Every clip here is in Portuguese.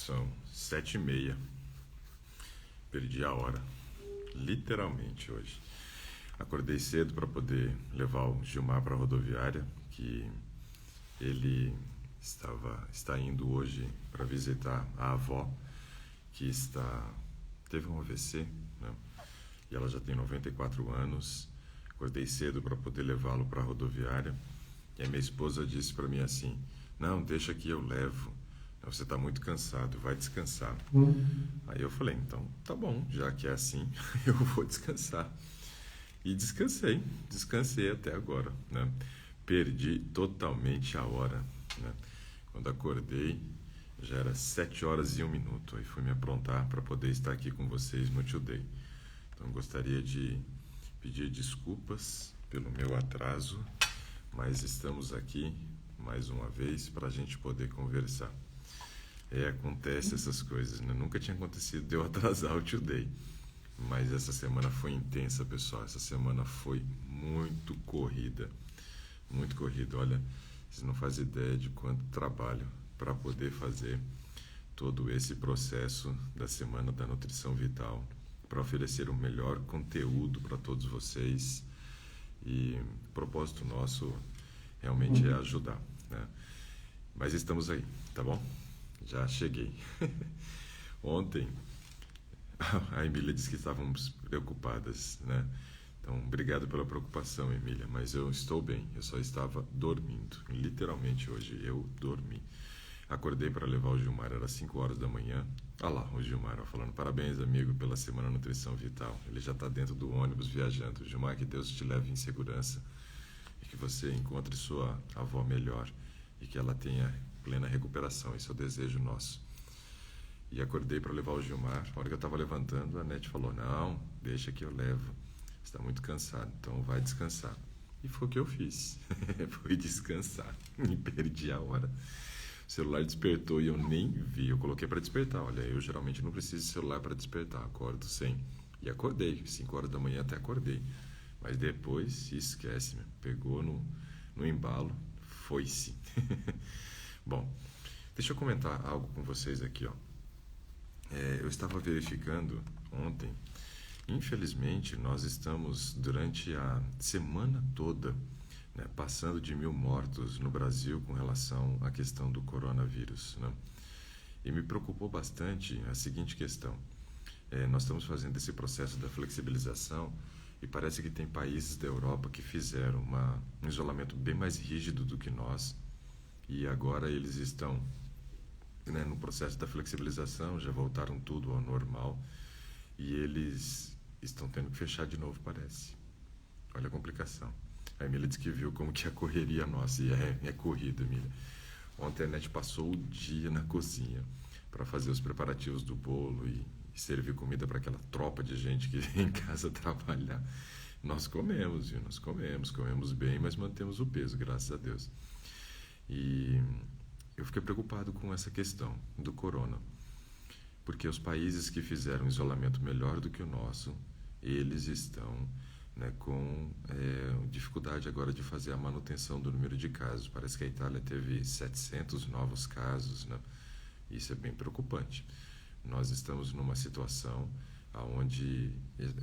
São 7h30. Perdi a hora, literalmente hoje. Acordei cedo para poder levar o Gilmar para a rodoviária, que ele está indo hoje para visitar a avó, que teve um AVC, né? E ela já tem 94 anos. Acordei cedo para poder levá-lo para a rodoviária. E a minha esposa disse para mim assim: não, deixa que eu levo. Você está muito cansado, vai descansar. Aí eu falei, então tá bom, já que é assim, eu vou descansar. E descansei até agora, né? Perdi totalmente a hora, né? Quando acordei, já era 7h01. Aí fui me aprontar para poder estar aqui com vocês no Today. Então gostaria de pedir desculpas pelo meu atraso, mas estamos aqui mais uma vez para a gente poder conversar. Acontece essas coisas, né? Nunca tinha acontecido de eu atrasar o Today, mas essa semana foi intensa, pessoal. Essa semana foi muito corrida. Olha, vocês não fazem ideia de quanto trabalho para poder fazer todo esse processo da Semana da Nutrição Vital, para oferecer o melhor conteúdo para todos vocês. E o propósito nosso realmente é ajudar, né? Mas estamos aí, tá bom? Já cheguei. Ontem, a Emília disse que estávamos preocupadas, né? Então, obrigado pela preocupação, Emília, mas eu estou bem, eu só estava dormindo. Literalmente hoje eu dormi. Acordei para levar o Gilmar, era 5h da manhã. Olha lá, o Gilmar falando, parabéns, amigo, pela Semana Nutrição Vital. Ele já está dentro do ônibus viajando. Gilmar, que Deus te leve em segurança e que você encontre sua avó melhor e que ela tenha plena recuperação. Esse é o desejo nosso. E acordei para levar o Gilmar. Na hora que eu estava levantando, a Nete falou, não, deixa que eu levo. Você está muito cansado, então vai descansar. E foi o que eu fiz. Fui descansar. E perdi a hora. O celular despertou e eu nem vi. Eu coloquei para despertar. Olha, eu geralmente não preciso de celular para despertar. Acordo sem. E acordei. 5h da manhã até acordei. Mas depois, esquece, pegou no embalo. Foi-se. Bom, deixa eu comentar algo com vocês aqui, ó. Eu estava verificando ontem. Infelizmente, nós estamos durante a semana toda, né, passando de 1.000 mortos no Brasil com relação à questão do coronavírus, né? E me preocupou bastante a seguinte questão. Nós estamos fazendo esse processo da flexibilização e parece que tem países da Europa que fizeram um isolamento bem mais rígido do que nós. E agora eles estão, né, no processo da flexibilização, já voltaram tudo ao normal e eles estão tendo que fechar de novo, parece. Olha a complicação. A Emília disse que viu como que é a correria nossa, e é corrida, Emília. Ontem a Nete passou o dia na cozinha para fazer os preparativos do bolo e servir comida para aquela tropa de gente que vem em casa trabalhar. Nós comemos, viu? Nós comemos bem, mas mantemos o peso, graças a Deus. E eu fiquei preocupado com essa questão do corona, porque os países que fizeram um isolamento melhor do que o nosso, eles estão, né, com dificuldade agora de fazer a manutenção do número de casos. Parece que a Itália teve 700 novos casos, né? Isso é bem preocupante. Nós estamos numa situação onde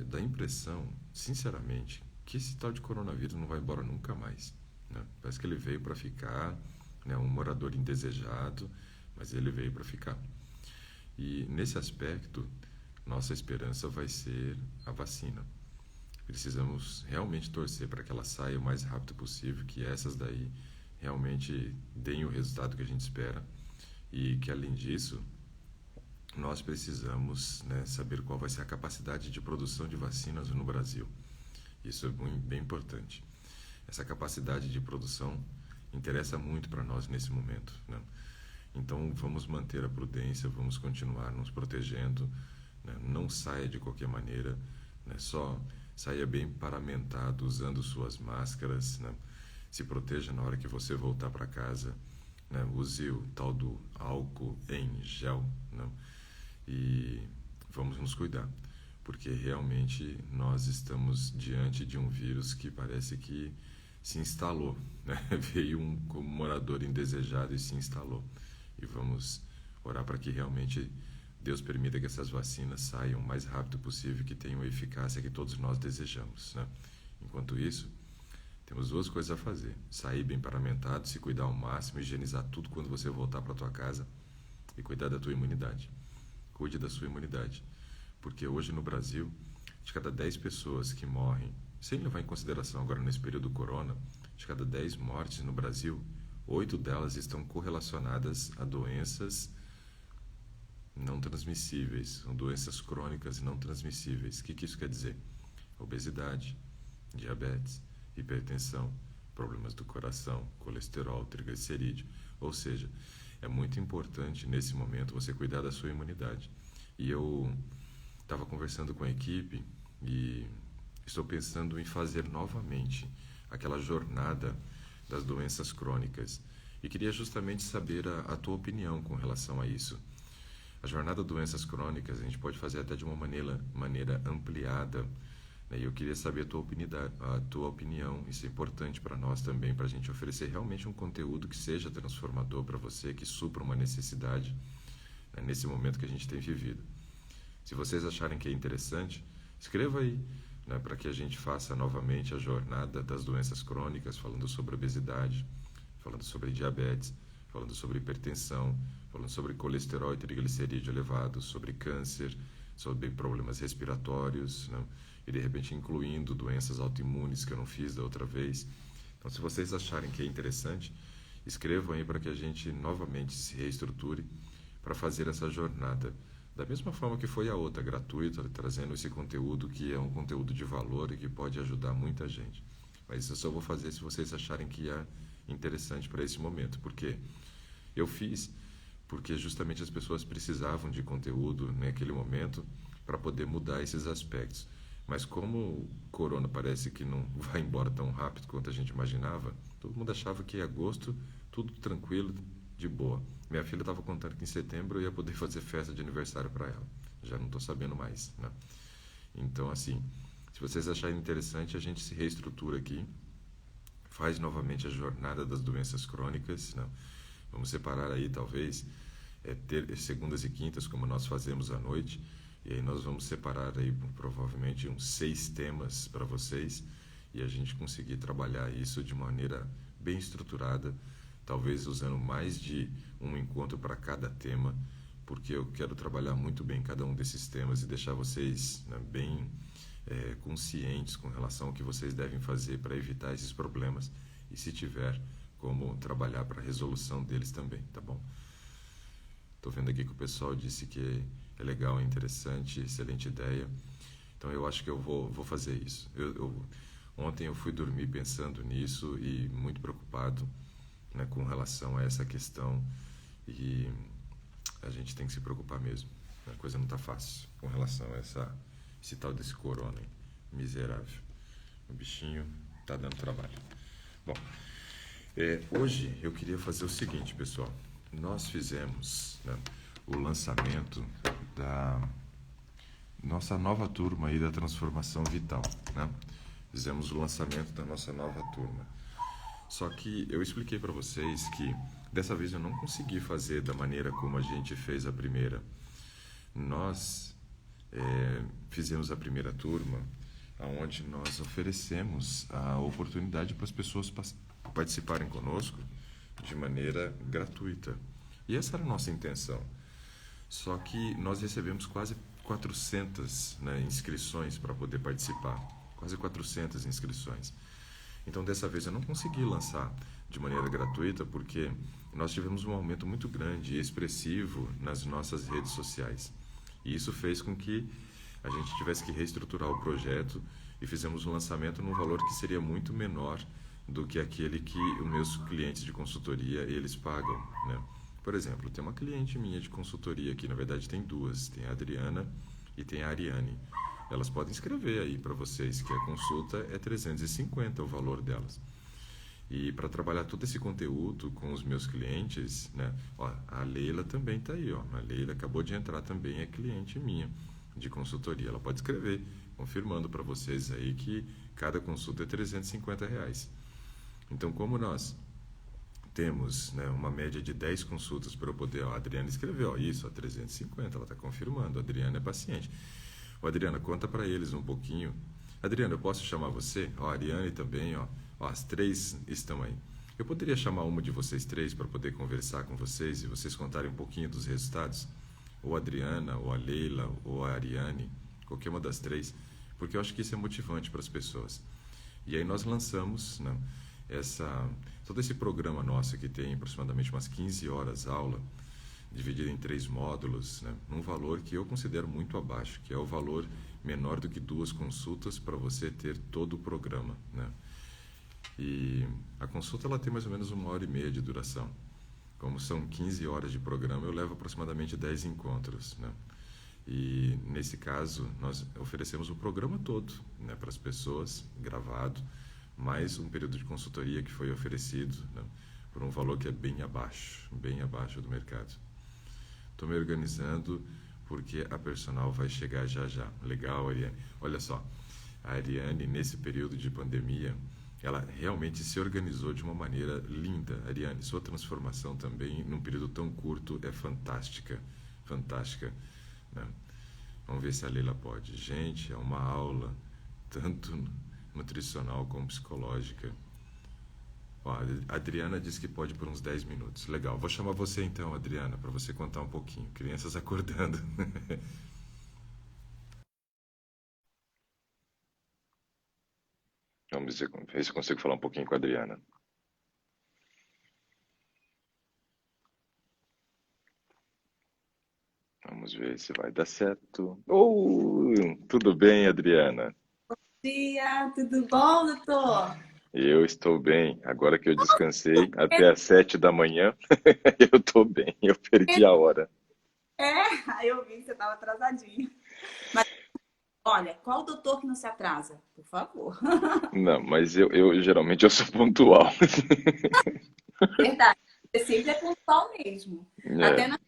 dá a impressão, sinceramente, que esse tal de coronavírus não vai embora nunca mais, né? Parece que ele veio para ficar, né, um morador indesejado, mas ele veio para ficar. E nesse aspecto, nossa esperança vai ser a vacina. Precisamos realmente torcer para que ela saia o mais rápido possível, que essas daí realmente deem o resultado que a gente espera e que, além disso, nós precisamos, né, saber qual vai ser a capacidade de produção de vacinas no Brasil. Isso é bem importante. Essa capacidade de produção interessa muito para nós nesse momento, né? Então, vamos manter a prudência, vamos continuar nos protegendo, né? Não saia de qualquer maneira, né? Só saia bem paramentado, usando suas máscaras, né? Se proteja na hora que você voltar para casa, né? Use o tal do álcool em gel, né? E vamos nos cuidar, porque realmente nós estamos diante de um vírus que parece que se instalou, né? Veio como morador indesejado e se instalou. E vamos Orar para que realmente Deus permita que essas vacinas saiam o mais rápido possível, que tenham a eficácia que todos nós desejamos, né? Enquanto isso, temos duas coisas a fazer: sair bem paramentado, se cuidar ao máximo, higienizar tudo quando você voltar para tua casa e cuidar da tua imunidade. Cuide da sua imunidade, porque hoje no Brasil, de cada 10 pessoas que morrem, sem levar em consideração agora nesse período do corona, de cada 10 mortes no Brasil, 8 delas estão correlacionadas a doenças não transmissíveis, são doenças crônicas não transmissíveis. O que isso quer dizer? Obesidade, diabetes, hipertensão, problemas do coração, colesterol, triglicerídeo. Ou seja, é muito importante nesse momento você cuidar da sua imunidade. E eu estava conversando com a equipe e estou pensando em fazer novamente aquela jornada das doenças crônicas. E queria justamente saber a tua opinião com relação a isso. A jornada de doenças crônicas a gente pode fazer até de uma maneira ampliada, né? E eu queria saber a tua opinião. Isso é importante para nós também, para a gente oferecer realmente um conteúdo que seja transformador para você, que supra uma necessidade, né, nesse momento que a gente tem vivido. Se vocês acharem que é interessante, escreva aí, né, para que a gente faça novamente a jornada das doenças crônicas, falando sobre obesidade, falando sobre diabetes, falando sobre hipertensão, falando sobre colesterol e triglicerídeo elevado, sobre câncer, sobre problemas respiratórios, né? E de repente incluindo doenças autoimunes que eu não fiz da outra vez. Então, se vocês acharem que é interessante, escrevam aí para que a gente novamente se reestruture para fazer essa jornada. Da mesma forma que foi a outra, gratuita, trazendo esse conteúdo que é um conteúdo de valor e que pode ajudar muita gente. Mas isso eu só vou fazer se vocês acharem que é interessante para esse momento. Porque eu fiz porque justamente as pessoas precisavam de conteúdo naquele momento para poder mudar esses aspectos. Mas como o corona parece que não vai embora tão rápido quanto a gente imaginava, todo mundo achava que em agosto tudo tranquilo, de boa. Minha filha estava contando que em setembro eu ia poder fazer festa de aniversário para ela. Já não estou sabendo mais, né? Então, assim, se vocês acharem interessante, a gente se reestrutura aqui, faz novamente a jornada das doenças crônicas, né? Vamos separar aí, talvez, segundas e quintas, como nós fazemos à noite, e aí nós vamos separar aí, provavelmente, uns 6 temas para vocês, e a gente conseguir trabalhar isso de maneira bem estruturada, talvez usando mais de um encontro para cada tema, porque eu quero trabalhar muito bem cada um desses temas e deixar vocês, né, bem conscientes com relação ao que vocês devem fazer para evitar esses problemas, e se tiver como trabalhar para a resolução deles também, tá bom? Estou vendo aqui que o pessoal disse que é legal, é interessante, excelente ideia. Então eu acho que eu vou fazer isso. Ontem eu fui dormir pensando nisso e muito preocupado, né, com relação a essa questão, e a gente tem que se preocupar mesmo. A coisa não está fácil com relação a esse tal desse corona, hein? Miserável. O bichinho está dando trabalho. Bom, hoje eu queria fazer o seguinte, pessoal. Nós fizemos, né, o lançamento da nossa nova turma aí da Transformação Vital, né? Fizemos o lançamento da nossa nova turma. Só que eu expliquei para vocês que dessa vez eu não consegui fazer da maneira como a gente fez a primeira. Nós fizemos a primeira turma, onde nós oferecemos a oportunidade para as pessoas participarem conosco de maneira gratuita. E essa era a nossa intenção. Só que nós recebemos quase 400, né, inscrições para poder participar. Quase 400 inscrições. Então, dessa vez eu não consegui lançar de maneira gratuita porque nós tivemos um aumento muito grande e expressivo nas nossas redes sociais. E isso fez com que a gente tivesse que reestruturar o projeto e fizemos um lançamento num valor que seria muito menor do que aquele que os meus clientes de consultoria, eles pagam, né? Por exemplo, tem uma cliente minha de consultoria aqui, na verdade tem duas, tem a Adriana e tem a Ariane. Elas podem escrever aí para vocês que a consulta é 350 o valor delas. E para trabalhar todo esse conteúdo com os meus clientes, né? Ó, a Leila também está aí, ó. A Leila acabou de entrar também, é cliente minha de consultoria. Ela pode escrever, confirmando para vocês aí que cada consulta é R$350. Então, como nós temos, né, uma média de 10 consultas para eu poder... Ó, a Adriana escreveu, ó, isso, ó, 350, ela está confirmando. A Adriana é paciente. Ô, Adriana, conta para eles um pouquinho. Adriana, eu posso chamar você? Ó, a Ariane também, ó. Ó, as três estão aí. Eu poderia chamar uma de vocês três para poder conversar com vocês e vocês contarem um pouquinho dos resultados? Ou a Adriana, ou a Leila, ou a Ariane, qualquer uma das três, porque eu acho que isso é motivante para as pessoas. E aí nós lançamos, né, todo esse programa nosso que tem aproximadamente umas 15 horas aula, dividido em 3 módulos, né, num valor que eu considero muito abaixo, que é o valor menor do que 2 consultas para você ter todo o programa, né? E a consulta ela tem mais ou menos 1h30 de duração. Como são 15 horas de programa, eu levo aproximadamente 10 encontros, né? E nesse caso, nós oferecemos o programa todo, né, para as pessoas, gravado, mais um período de consultoria que foi oferecido, né, por um valor que é bem abaixo do mercado. Estou me organizando porque a personal vai chegar já já. Legal, Ariane. Olha só, a Ariane, nesse período de pandemia, ela realmente se organizou de uma maneira linda. Ariane, sua transformação também, num período tão curto, é fantástica. Fantástica, né? Vamos ver se a Leila pode. Gente, é uma aula, tanto nutricional como psicológica. Ó, a Adriana disse que pode por uns 10 minutos. Legal. Vou chamar você então, Adriana, para você contar um pouquinho. Crianças acordando. Ver se eu consigo falar um pouquinho com a Adriana. Vamos ver se vai dar certo. Tudo bem, Adriana? Dia, tudo bom, doutor? Eu estou bem. Agora que eu descansei até às 7 da manhã, eu estou bem. Eu perdi a hora. É, aí eu vi que você estava atrasadinho. Mas olha, qual doutor que não se atrasa? Por favor. Não, mas eu geralmente eu sou pontual. Verdade. Você sempre é pontual mesmo. É, Até nas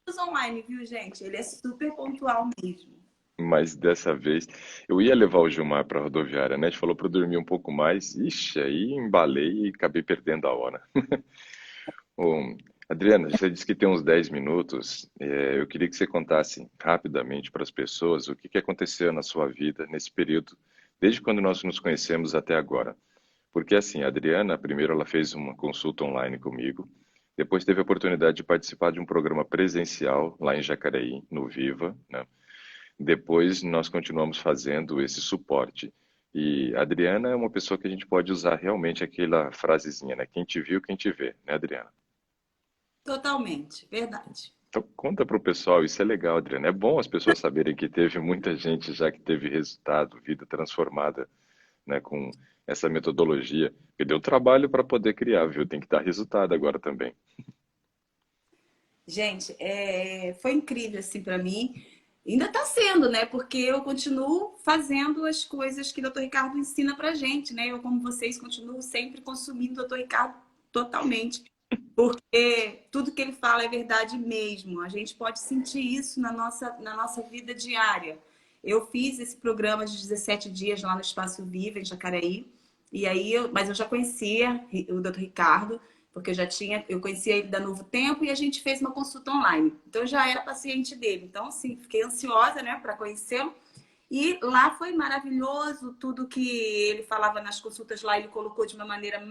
aulas online, viu, gente? Ele é super pontual mesmo. mas dessa vez eu ia levar o Gilmar para a rodoviária, né? A gente falou para dormir um pouco mais. Ixi, aí embalei e acabei perdendo a hora. Ô, Adriana, você disse que tem uns 10 minutos. Eu queria que você contasse rapidamente para as pessoas o que que aconteceu na sua vida nesse período, desde quando nós nos conhecemos até agora. Porque assim, a Adriana, primeiro ela fez uma consulta online comigo, depois teve a oportunidade de participar de um programa presencial lá em Jacareí, no Viva, né? Depois nós continuamos fazendo esse suporte. E a Adriana é uma pessoa que a gente pode usar realmente aquela frasezinha, né? Quem te viu, quem te vê, né, Adriana? Totalmente, verdade. Então conta para o pessoal, isso é legal, Adriana. É bom as pessoas saberem que teve muita gente já que teve resultado, vida transformada, né, com essa metodologia. Porque deu trabalho para poder criar, viu? Tem que dar resultado agora também. Gente, foi incrível assim para mim. Ainda está sendo, né? Porque eu continuo fazendo as coisas que o Dr. Ricardo ensina pra gente, né? Eu, como vocês, continuo sempre consumindo o Dr. Ricardo totalmente. Porque tudo que ele fala é verdade mesmo. A gente pode sentir isso na nossa vida diária. Eu fiz esse programa de 17 dias lá no Espaço Viva, em Jacareí. Mas eu já conhecia o Dr. Ricardo, porque eu conhecia ele da Novo Tempo e a gente fez uma consulta online. Então eu já era paciente dele. Então, assim, fiquei ansiosa, né, para conhecê-lo. E lá foi maravilhoso, tudo que ele falava nas consultas lá, ele colocou de uma maneira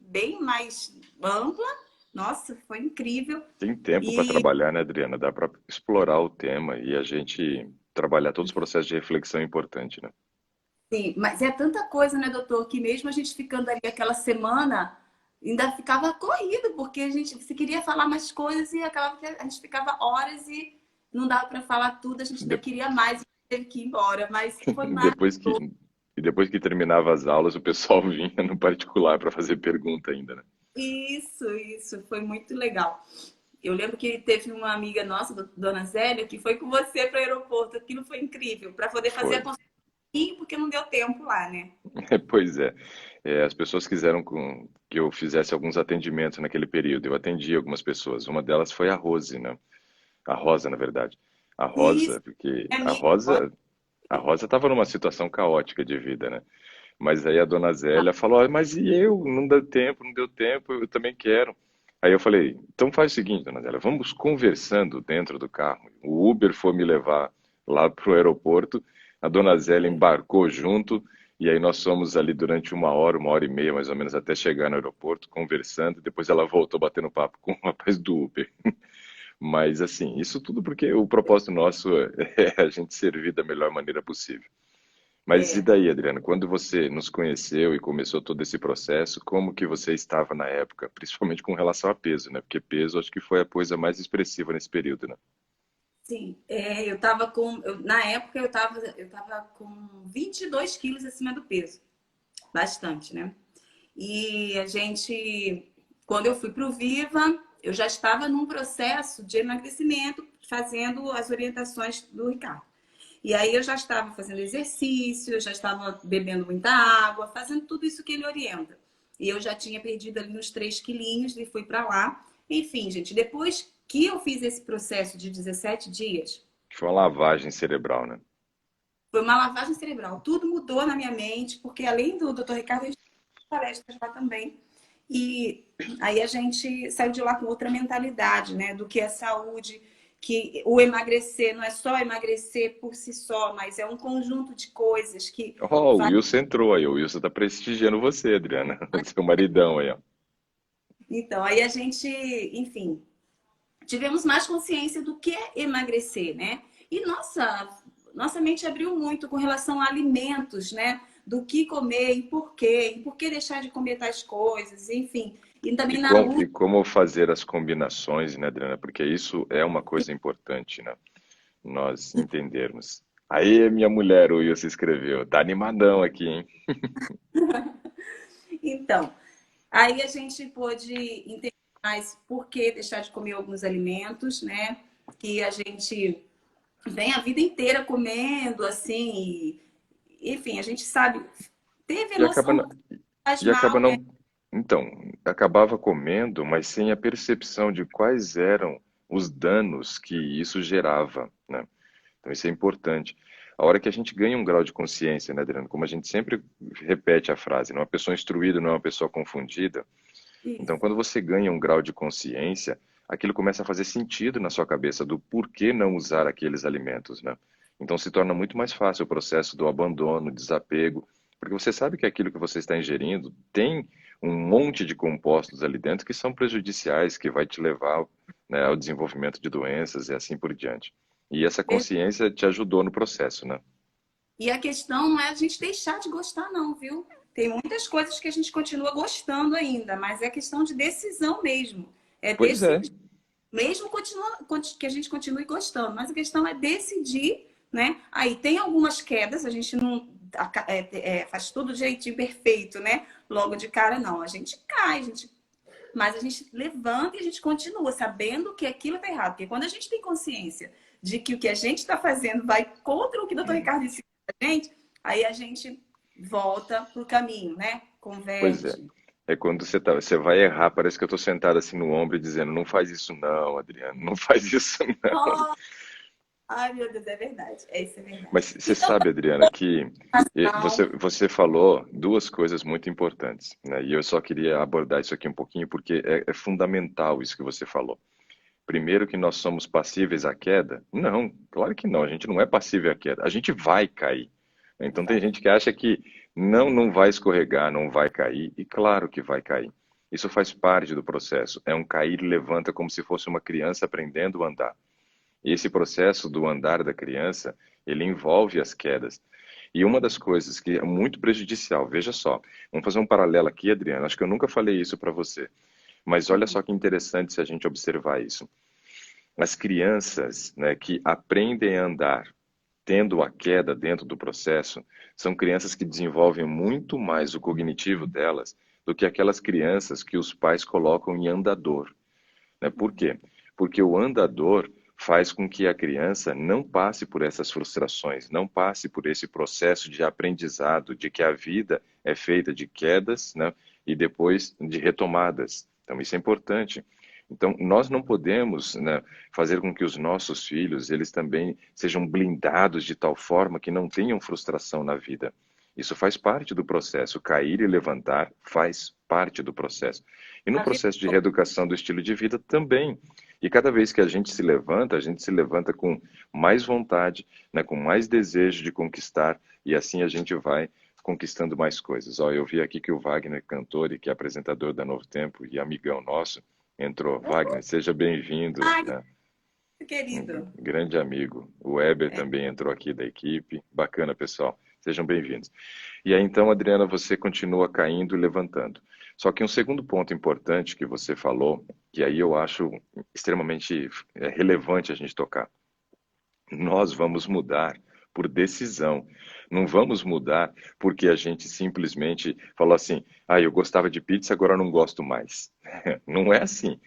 bem mais ampla. Nossa, foi incrível. Tem tempo para E trabalhar, né, Adriana? Dá para explorar o tema e a gente trabalhar todos os processos de reflexão importante, né? sim, mas é tanta coisa, né, doutor, que mesmo a gente ficando ali aquela semana, ainda ficava corrido, porque a gente se queria falar mais coisas e acabava que a gente ficava horas e não dava para falar tudo, a gente ainda De- queria mais e teve que ir embora, mas foi Depois que, e depois que terminava as aulas, o pessoal vinha no particular para fazer pergunta ainda, né? isso, foi muito legal. Eu lembro que teve uma amiga nossa, Dona Zélia, que foi com você para o aeroporto. Aquilo foi incrível, para poder fazer a Foi. consulta, porque não deu tempo lá, né? Pois é. As pessoas quiseram que eu fizesse alguns atendimentos naquele período. Eu atendi algumas pessoas. Uma delas foi a Rose, né? A Rosa, na verdade. A Isso, Rosa, porque minha amiga. A Rosa estava numa situação caótica de vida, né? Mas aí a dona Zélia falou: "Ah, mas e eu? Não deu tempo, não deu tempo, eu também quero." Aí eu falei, então faz o seguinte, dona Zélia, vamos conversando dentro do carro. O Uber foi me levar lá pro aeroporto, a dona Zélia embarcou junto, e aí nós fomos ali durante uma hora e meia, mais ou menos, até chegar no aeroporto, conversando, e depois ela voltou batendo papo com o rapaz do Uber. Mas assim, isso tudo porque o propósito nosso é a gente servir da melhor maneira possível. Mas e É, daí, Adriana, quando você nos conheceu e começou todo esse processo, como que você estava na época, principalmente com relação a peso, né? Porque peso acho que foi a coisa mais expressiva nesse período, né? sim. Eu tava com. Na época eu tava com 22 quilos acima do peso. Bastante, né? E a gente, quando eu fui para o Viva, eu já estava num processo de emagrecimento, fazendo as orientações do Ricardo. E aí eu já estava fazendo exercício, eu já estava bebendo muita água, fazendo tudo isso que ele orienta. E eu já tinha perdido ali uns 3 quilinhos e fui para lá. Enfim, gente, depois que eu fiz esse processo de 17 dias, Foi uma lavagem cerebral, né? foi uma lavagem cerebral. Tudo mudou na minha mente, porque além do Dr. Ricardo, eu palestras lá também. E aí a gente saiu de lá com outra mentalidade, né? Do que é saúde, que o emagrecer não é só emagrecer por si só, mas é um conjunto de coisas que Ó, o vai. Wilson entrou aí, o Wilson tá prestigiando você, Adriana, seu maridão aí, ó. Então, aí a gente, enfim, tivemos mais consciência do que é emagrecer, né? E nossa mente abriu muito com relação a alimentos, né? Do que comer e por que deixar de comer tais coisas, enfim. E também na E luta. como fazer as combinações, né, Adriana? Porque isso é uma coisa importante, né? Nós entendermos. Aí, minha mulher, o Wilson escreveu, tá animadão aqui, hein? Então, aí a gente pôde entender mais por que deixar de comer alguns alimentos, né? Que a gente vem a vida inteira comendo, assim, enfim, a gente sabe, teve E acaba, noção do que faz E acaba mal, né? não. Então, acabava comendo, mas sem a percepção de quais eram os danos que isso gerava, né? Então, isso é importante. A hora que a gente ganha um grau de consciência, né, Adriano? Como a gente sempre repete a frase, não é uma pessoa instruída, não é uma pessoa confundida. Então, Isso. quando você ganha um grau de consciência, aquilo começa a fazer sentido na sua cabeça do porquê não usar aqueles alimentos, né? Então, se torna muito mais fácil o processo do abandono, desapego, porque você sabe que aquilo que você está ingerindo tem um monte de compostos ali dentro que são prejudiciais, que vai te levar, né, ao desenvolvimento de doenças e assim por diante. E essa consciência te ajudou no processo, né? E a questão não é a gente deixar de gostar, não, viu? Tem muitas coisas que a gente continua gostando ainda, mas é questão de decisão mesmo. É Pois é, decidir. Mesmo que a gente continue gostando, mas a questão é decidir, né? Aí tem algumas quedas, a gente não faz tudo direitinho, perfeito, né? Logo de cara, não. A gente cai, mas a gente levanta e a gente continua sabendo que aquilo está errado. Porque quando a gente tem consciência de que o que a gente está fazendo vai contra o que o doutor Ricardo ensina a gente, aí a gente volta para o caminho, né? pois é. Converte. É quando você vai errar, parece que eu estou sentado assim no ombro e dizendo, não faz isso não, Adriano, não faz isso não. Oh, ai, meu Deus, é verdade. Isso é verdade. Mas você Então, sabe, Adriana, que não. você falou duas coisas muito importantes, né? E eu só queria abordar isso aqui um pouquinho porque é fundamental isso que você falou. Primeiro que nós somos passíveis à queda? Não, claro que não, a gente não é passível à queda, a gente vai cair. Então tem Vai. gente que acha que não vai escorregar, não vai cair, e claro que vai cair. Isso faz parte do processo, é um cair e levanta como se fosse uma criança aprendendo a andar. E esse processo do andar da criança, ele envolve as quedas. E uma das coisas que é muito prejudicial, veja só, vamos fazer um paralelo aqui, Adriana, acho que eu nunca falei isso para você, mas olha Uhum. só que interessante se a gente observar isso. As crianças, né, que aprendem a andar tendo a queda dentro do processo, são crianças que desenvolvem muito mais o cognitivo delas do que aquelas crianças que os pais colocam em andador, né? Por quê? Porque o andador faz com que a criança não passe por essas frustrações, não passe por esse processo de aprendizado, de que a vida é feita de quedas, né, e depois de retomadas. Então, isso é importante. Então, nós não podemos, né, fazer com que os nossos filhos, eles também sejam blindados de tal forma que não tenham frustração na vida. Isso faz parte do processo. Cair e levantar faz parte do processo. E no A vida processo de reeducação do estilo de vida também. E cada vez que a gente se levanta com mais vontade, né, com mais desejo de conquistar, e assim a gente vai conquistando mais coisas. Ó, eu vi aqui que o Wagner, cantor e que é apresentador da Novo Tempo e amigão nosso, entrou. Wagner, seja bem-vindo, Ai, né? Um querido. grande amigo. O Weber É, também entrou aqui da equipe. Bacana, pessoal. Sejam bem-vindos. E aí, então, Adriana, você continua caindo e levantando. Só que um segundo ponto importante que você falou, que aí eu acho extremamente relevante a gente tocar. Nós vamos mudar por decisão. Não vamos mudar porque a gente simplesmente falou assim: ah, eu gostava de pizza, agora não gosto mais. Não é assim.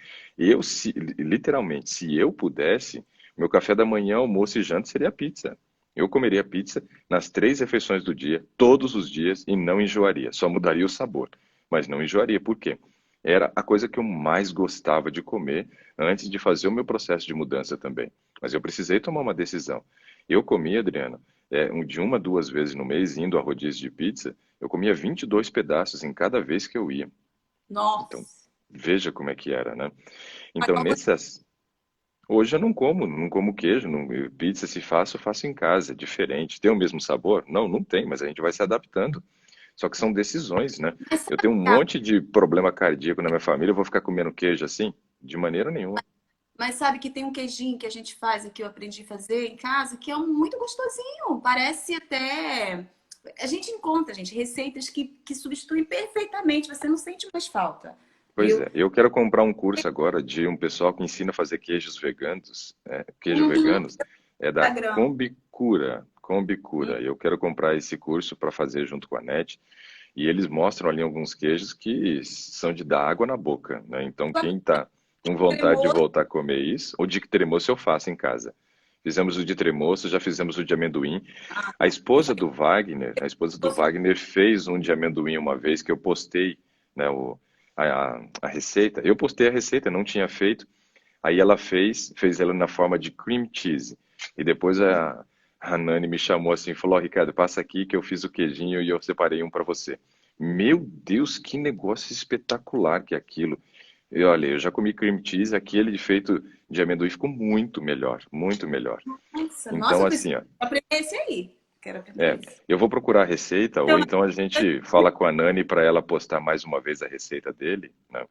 Literalmente, se eu pudesse, meu café da manhã, almoço e janta seria pizza. Eu comeria pizza nas 3 refeições do dia, todos os dias, e não enjoaria. Só mudaria o sabor, mas não enjoaria. Por quê? Era a coisa que eu mais gostava de comer antes de fazer o meu processo de mudança também. Mas eu precisei tomar uma decisão. Eu comia, Adriana, de 1 a 2 vezes no mês, indo a rodízio de pizza, eu comia 22 pedaços em cada vez que eu ia. Então, nossa. veja como é que era, né? Mas Então, não hoje eu não como queijo, pizza se faço, eu faço em casa, é diferente. Tem o mesmo sabor? Não, não tem, mas a gente vai se adaptando. Só que são decisões, né? Mas Eu sabe, tenho um Thiago, monte de problema cardíaco na minha família, eu vou ficar comendo queijo assim? De maneira nenhuma. mas sabe que tem um queijinho que a gente faz aqui, eu aprendi a fazer em casa, que é muito gostosinho. Parece até. A gente encontra, gente, receitas que substituem perfeitamente, você não sente mais falta, Pois viu? é, eu quero comprar um curso agora de um pessoal que ensina a fazer queijos veganos, queijo Uhum, veganos, é da Instagram. Combicura, Hum, Combicura. Eu quero comprar esse curso para fazer junto com a NET, e eles mostram ali alguns queijos que são de dar água na boca, né? Então quem está com vontade de Cremoso. voltar a comer isso, o de tremoço eu faço em casa. Fizemos o de tremoço, já fizemos o de amendoim. Ah, A eu esposa falei, do Wagner, a esposa do tô ficando Wagner fez um de amendoim uma vez que eu postei, né, a receita. Eu postei a receita, não tinha feito. Aí ela fez ela na forma de cream cheese. E depois a Nani me chamou assim, e falou: "Ó, Ricardo, passa aqui que eu fiz o queijinho e eu separei um para você." Meu Deus, que negócio espetacular que é aquilo. E olha, eu já comi cream cheese, aquele feito de amendoim ficou muito melhor, muito melhor. nossa, Então, eu preciso assim, ó, aprender esse aí. Quero aprender é, esse. eu vou procurar a receita, ou Então, então a gente fala com a Nani para ela postar mais uma vez a receita dele, né?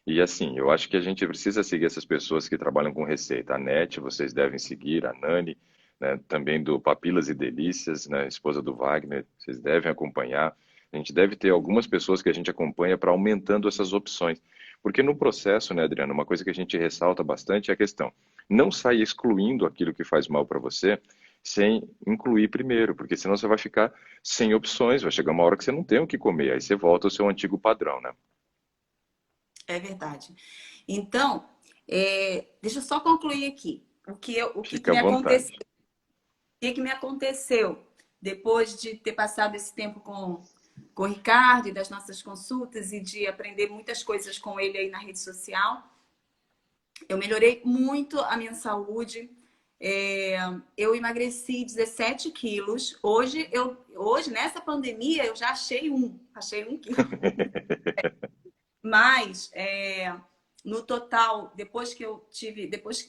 E assim, eu acho que a gente precisa seguir essas pessoas que trabalham com receita. A NET, vocês devem seguir, a Nani, né? Também do Papilas e Delícias, né? Esposa do Wagner, vocês devem acompanhar. A gente deve ter algumas pessoas que a gente acompanha para aumentando essas opções. Porque no processo, né, Adriano, uma coisa que a gente ressalta bastante é a questão, não saia excluindo aquilo que faz mal para você, sem incluir primeiro, porque senão você vai ficar sem opções, vai chegar uma hora que você não tem o que comer, aí você volta ao seu antigo padrão, né? é verdade. Então, deixa eu só concluir aqui. O que Fica à me aconteceu, vontade. que me aconteceu depois de ter passado esse tempo com o Ricardo e das nossas consultas e de aprender muitas coisas com ele aí na rede social. Eu melhorei muito a minha saúde. É, eu emagreci 17 quilos. Hoje, nessa pandemia, eu já achei 1 quilo. Mas, no total, depois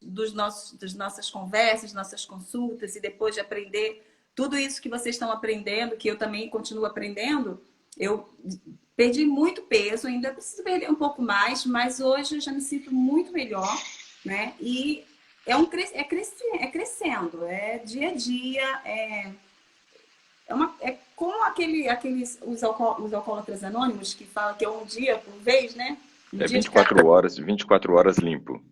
das nossas conversas, nossas consultas e depois de aprender tudo isso que vocês estão aprendendo, que eu também continuo aprendendo, eu perdi muito peso, ainda preciso perder um pouco mais, mas hoje eu já me sinto muito melhor, né? E é crescendo, é dia a dia, é como os alcoólatras anônimos que falam que é um dia por vez, né? Um É dia de 24 cada. horas, 24 horas limpo.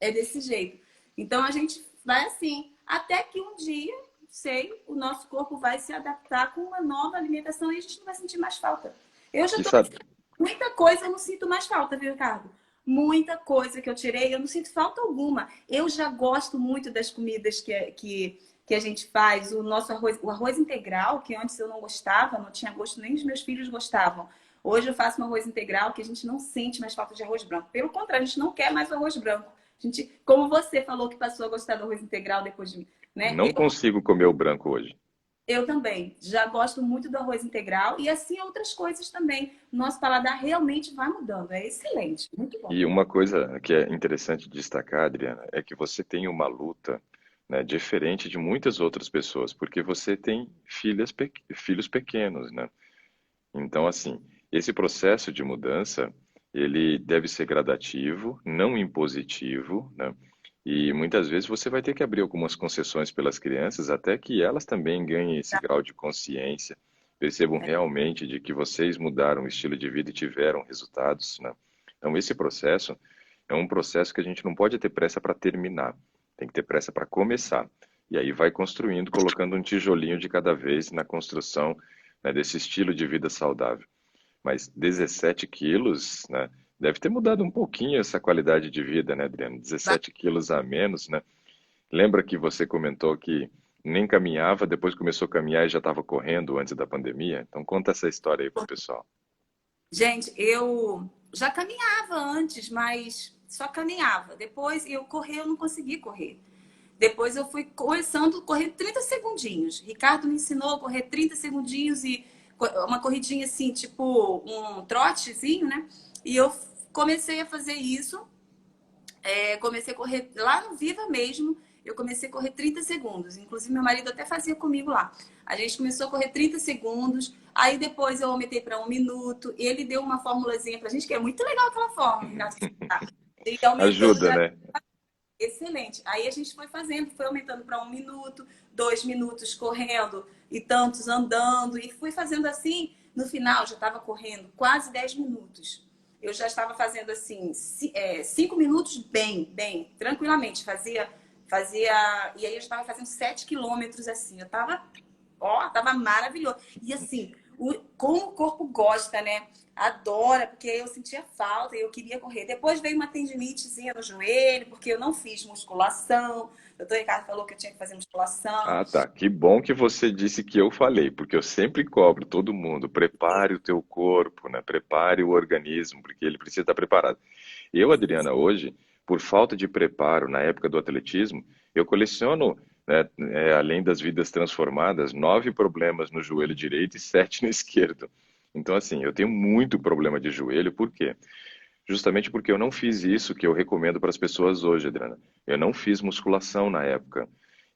É desse jeito. Então a gente vai assim, até que um dia, sei, o nosso corpo vai se adaptar com uma nova alimentação e a gente não vai sentir mais falta. Eu já E tô sabe, muita coisa eu não sinto mais falta, viu, Ricardo? Muita coisa que eu tirei, eu não sinto falta alguma. Eu já gosto muito das comidas que a gente faz. O arroz integral, que antes eu não gostava, não tinha gosto, nem os meus filhos gostavam. Hoje eu faço um arroz integral que a gente não sente mais falta de arroz branco. Pelo contrário, a gente não quer mais o arroz branco. A gente, como você falou que passou a gostar do arroz integral depois de, né? não consigo comer o branco hoje. Eu também. Já gosto muito do arroz integral e assim outras coisas também. Nosso paladar realmente vai mudando. É excelente, muito bom. E uma coisa que é interessante destacar, Adriana, é que você tem uma luta, né, diferente de muitas outras pessoas, porque você tem filhos pequenos, né? Então, assim, esse processo de mudança, ele deve ser gradativo, não impositivo, né? E muitas vezes você vai ter que abrir algumas concessões pelas crianças até que elas também ganhem esse grau de consciência, percebam realmente de que vocês mudaram o estilo de vida e tiveram resultados, né? Então, esse processo é um processo que a gente não pode ter pressa para terminar, tem que ter pressa para começar. E aí vai construindo, colocando um tijolinho de cada vez na construção, né, desse estilo de vida saudável. Mas 17 quilos, né, deve ter mudado um pouquinho essa qualidade de vida, né, Adriano? 17 quilos a menos, né? Lembra que você comentou que nem caminhava, depois começou a caminhar e já estava correndo antes da pandemia? Então conta essa história aí pro pessoal. Gente, eu já caminhava antes, mas só caminhava. Depois eu correr, eu não consegui correr. Depois eu fui começando a correr 30 segundinhos. Ricardo me ensinou a correr 30 segundinhos e uma corridinha assim, tipo um trotezinho, né? E eu comecei a fazer isso. Comecei a correr lá no Viva mesmo. Eu comecei a correr 30 segundos. Inclusive, meu marido até fazia comigo lá. A gente começou a correr 30 segundos. Aí depois eu aumentei para 1 minuto. Ele deu uma formulazinha pra gente, que é muito legal aquela fórmula, Ricardo. E aumentando Ajuda, já. né? Excelente. Aí a gente foi fazendo, foi aumentando para 1 minuto, 2 minutos correndo e tantos andando. E fui fazendo assim. No final, já estava correndo quase 10 minutos. Eu já estava fazendo assim, 5 minutos bem, tranquilamente. E aí eu estava fazendo 7 quilômetros assim. Eu estava, ó, tava maravilhoso. E assim, como o corpo gosta, né? Adora, porque eu sentia falta e eu queria correr. Depois veio uma tendinitezinha no joelho, porque eu não fiz musculação. O doutor Ricardo falou que eu tinha que fazer musculação. Ah, tá. Que bom que você disse que eu falei, porque eu sempre cobro todo mundo, prepare o teu corpo, né? Prepare o organismo, porque ele precisa estar preparado. Eu, Adriana, hoje, por falta de preparo na época do atletismo, eu coleciono, né, além das vidas transformadas, 9 problemas no joelho direito e 7 no esquerdo. Então, assim, eu tenho muito problema de joelho, por quê? Justamente porque eu não fiz isso que eu recomendo para as pessoas hoje, Adriana. Eu não fiz musculação na época.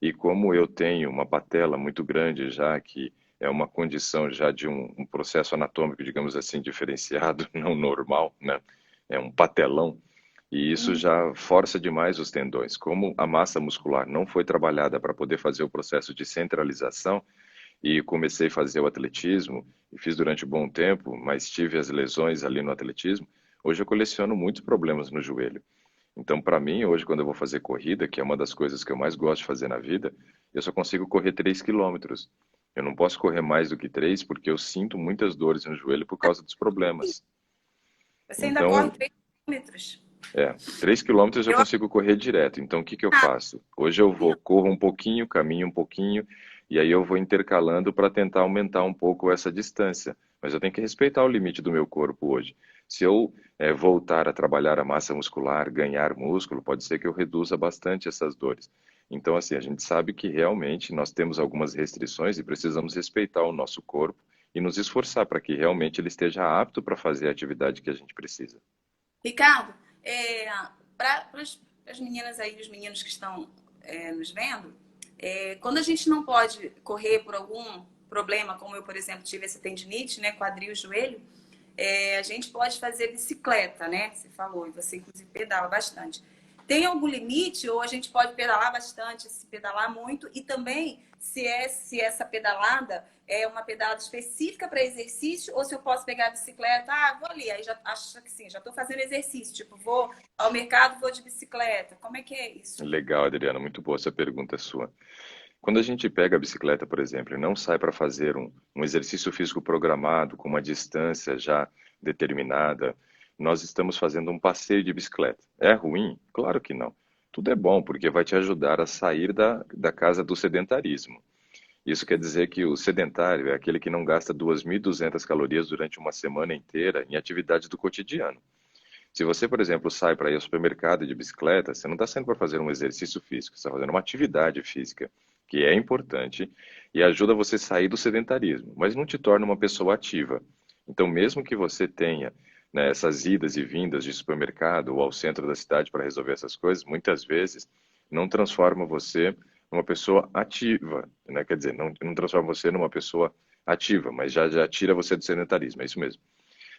E como eu tenho uma patela muito grande já, que é uma condição já de um processo anatômico, digamos assim, diferenciado, não normal, né? É um patelão. E isso Hum. já força demais os tendões. Como a massa muscular não foi trabalhada para poder fazer o processo de centralização, e comecei a fazer o atletismo, e fiz durante um bom tempo, mas tive as lesões ali no atletismo, hoje eu coleciono muitos problemas no joelho. Então, para mim, hoje, quando eu vou fazer corrida, que é uma das coisas que eu mais gosto de fazer na vida, eu só consigo correr 3 quilômetros. Eu não posso correr mais do que 3 porque eu sinto muitas dores no joelho por causa dos problemas. Você ainda corre Então, 3 quilômetros? 3 quilômetros eu Eu consigo correr direto. Então, o que que eu faço? Hoje eu vou, corro um pouquinho, caminho um pouquinho, e aí eu vou intercalando para tentar aumentar um pouco essa distância. Mas eu tenho que respeitar o limite do meu corpo hoje. Se eu voltar a trabalhar a massa muscular, ganhar músculo, pode ser que eu reduza bastante essas dores. Então, assim, a gente sabe que realmente nós temos algumas restrições e precisamos respeitar o nosso corpo e nos esforçar para que realmente ele esteja apto para fazer a atividade que a gente precisa. Ricardo, para as meninas aí, os meninos que estão nos vendo, quando a gente não pode correr por algum problema, como eu, por exemplo, tive essa tendinite, né, quadril e joelho, a gente pode fazer bicicleta, né? Você falou, e você inclusive pedala bastante. Tem algum limite ou a gente pode pedalar bastante, se pedalar muito e também se essa pedalada é uma pedalada específica para exercício ou se eu posso pegar a bicicleta, vou ali, aí já acho que sim, já estou fazendo exercício, tipo, vou ao mercado, vou de bicicleta. Como é que é isso? Legal, Adriana, muito boa essa pergunta sua. Quando a gente pega a bicicleta, por exemplo, e não sai para fazer um exercício físico programado, com uma distância já determinada, nós estamos fazendo um passeio de bicicleta. É ruim? Claro que não. Tudo é bom, porque vai te ajudar a sair da casa do sedentarismo. Isso quer dizer que o sedentário é aquele que não gasta 2.200 calorias durante uma semana inteira em atividades do cotidiano. Se você, por exemplo, sai para ir ao supermercado de bicicleta, você não está saindo para fazer um exercício físico, você está fazendo uma atividade física. que é importante e ajuda você a sair do sedentarismo, mas não te torna uma pessoa ativa. Então, mesmo que você tenha, né, essas idas e vindas de supermercado ou ao centro da cidade para resolver essas coisas, muitas vezes não transforma você numa pessoa ativa, né? Quer dizer, não transforma você numa pessoa ativa, mas já tira você do sedentarismo, é isso mesmo.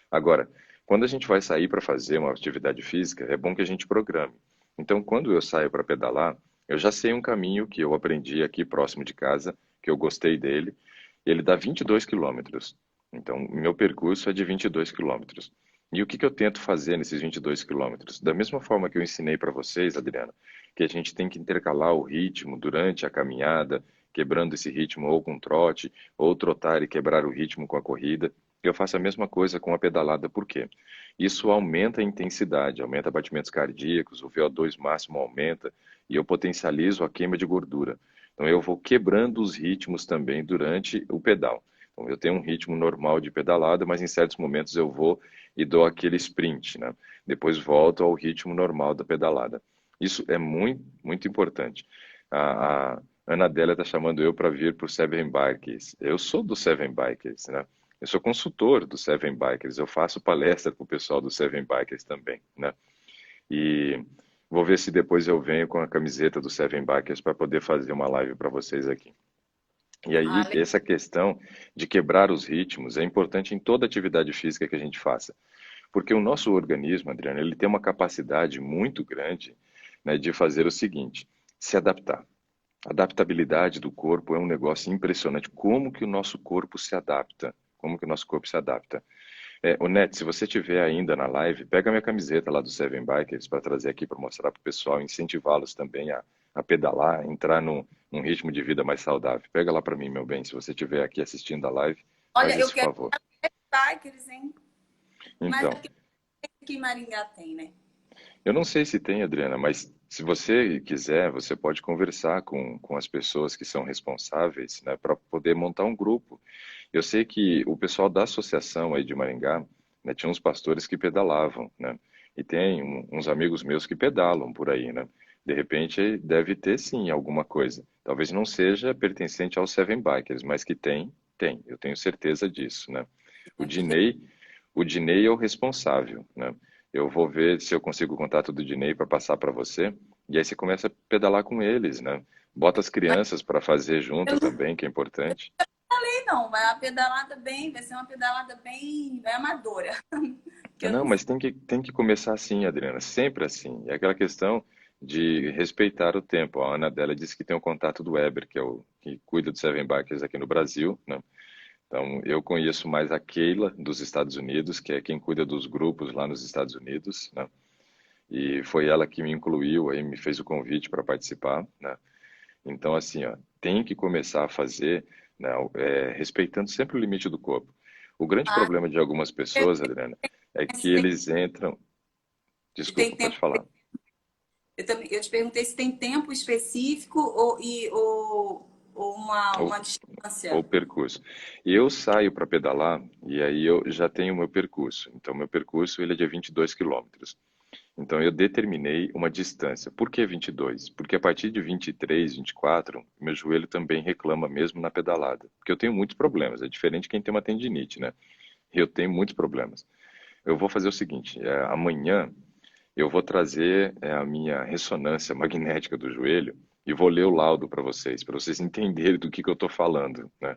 Agora, quando a gente vai sair para fazer uma atividade física, é bom que a gente programe. Então, quando eu saio para pedalar, eu já sei um caminho que eu aprendi aqui próximo de casa, que eu gostei dele. Ele dá 22 quilômetros. Então, meu percurso é de 22 quilômetros. E o que eu tento fazer nesses 22 quilômetros? Da mesma forma que eu ensinei para vocês, Adriana, que a gente tem que intercalar o ritmo durante a caminhada, quebrando esse ritmo ou com trote, ou trotar e quebrar o ritmo com a corrida. Eu faço a mesma coisa com a pedalada, por quê? Isso aumenta a intensidade, aumenta batimentos cardíacos, o VO2 máximo aumenta e eu potencializo a queima de gordura. Então eu vou quebrando os ritmos também durante o pedal. Então eu tenho um ritmo normal de pedalada, mas em certos momentos eu vou e dou aquele sprint, né? Depois volto ao ritmo normal da pedalada. Isso é muito, muito importante. A Ana Adélia está chamando eu para vir para o Seven Bikers. Eu sou do Seven Bikers, né? Eu sou consultor do Seven Bikers, eu faço palestra para o pessoal do Seven Bikers também, né? E vou ver se depois eu venho com a camiseta do Seven Bikers para poder fazer uma live para vocês aqui. E Ah, aí, essa questão de quebrar os ritmos é importante em toda atividade física que a gente faça. Porque o nosso organismo, Adriano, ele tem uma capacidade muito grande, né, de fazer o seguinte, se adaptar. A adaptabilidade do corpo é um negócio impressionante. Como que o nosso corpo se adapta? Como que o nosso corpo se adapta? O Net, se você tiver ainda na live, pega minha camiseta lá do Seven Bikers para trazer aqui para mostrar para o pessoal, incentivá-los também a pedalar, entrar num ritmo de vida mais saudável. Pega lá para mim, meu bem, se você estiver aqui assistindo a live, faz olha, eu esse quero favor. bikers, hein? Mas é Então, porque aqui em Maringá tem, né? eu não sei se tem, Adriana, mas se você quiser, você pode conversar com as pessoas que são responsáveis, né, para poder montar um grupo. Eu sei que o pessoal da associação aí de Maringá, né, tinha uns pastores que pedalavam, né? E tem uns amigos meus que pedalam por aí, né? De repente deve ter sim alguma coisa. Talvez não seja pertencente aos Seven Bikers, mas que tem, tem. Eu tenho certeza disso, né? O É porque Dinei, o Dinei é o responsável, né? Eu vou ver se eu consigo o contato do Dinei para passar para você. E aí você começa a pedalar com eles, né? Bota as crianças para fazer junto eu não também, que é importante. sei, não. Vai uma pedalada bem, vai ser uma pedalada bem, bem amadora. Que eu Não, não mas tem que começar assim, Adriana, sempre assim. É aquela questão de respeitar o tempo. A Ana dela disse que tem o contato do Weber, que é o que cuida do Seven Bikers aqui no Brasil, né? Então, eu conheço mais a Keila dos Estados Unidos, que é quem cuida dos grupos lá nos Estados Unidos, né? E foi ela que me incluiu, aí me fez o convite para participar, né? Então, assim, ó, tem que começar a fazer, né, respeitando sempre o limite do corpo. O grande ah, problema de algumas pessoas, Adriana, é que se tem, eles entram. se tem Desculpa, pode tempo. falar. Eu te perguntei se tem tempo específico ou Ou, uma ou distância. percurso. E eu saio para pedalar e aí eu já tenho o meu percurso. Então, meu percurso ele é de 22 quilômetros. Então, eu determinei uma distância. Por que 22? Porque a partir de 23, 24, meu joelho também reclama mesmo na pedalada. Porque eu tenho muitos problemas. É diferente de quem tem uma tendinite, né? Eu tenho muitos problemas. Eu vou fazer o seguinte: amanhã eu vou trazer a minha ressonância magnética do joelho e vou ler o laudo para vocês entenderem do que eu estou falando, né?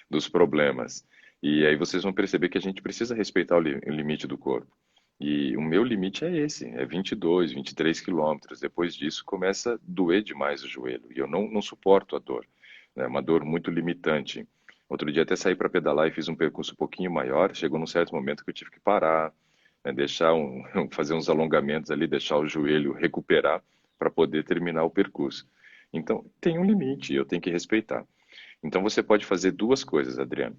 Dos problemas. E aí vocês vão perceber que a gente precisa respeitar o limite do corpo. E o meu limite é esse, é 22, 23 quilômetros. Depois disso começa a doer demais o joelho e eu não suporto a dor. É uma dor muito limitante. Outro dia até saí para pedalar e fiz um percurso um pouquinho maior. Chegou num certo momento que eu tive que parar, né, fazer uns alongamentos ali, deixar o joelho recuperar para poder terminar o percurso. Então tem um limite, eu tenho que respeitar. Então você pode fazer duas coisas, Adriano.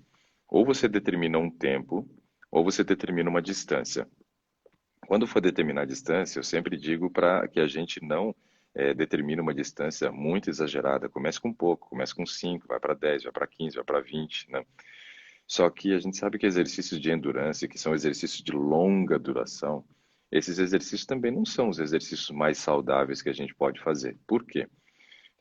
Ou você determina um tempo, ou você determina uma distância. Quando for determinar a distância, eu sempre digo para que a gente não determine uma distância muito exagerada. Comece com pouco, comece com 5, vai para 10, vai para 15, vai para 20, né? Só que a gente sabe que exercícios de endurance, que são exercícios de longa duração, esses exercícios também não são os exercícios mais saudáveis que a gente pode fazer. Por quê?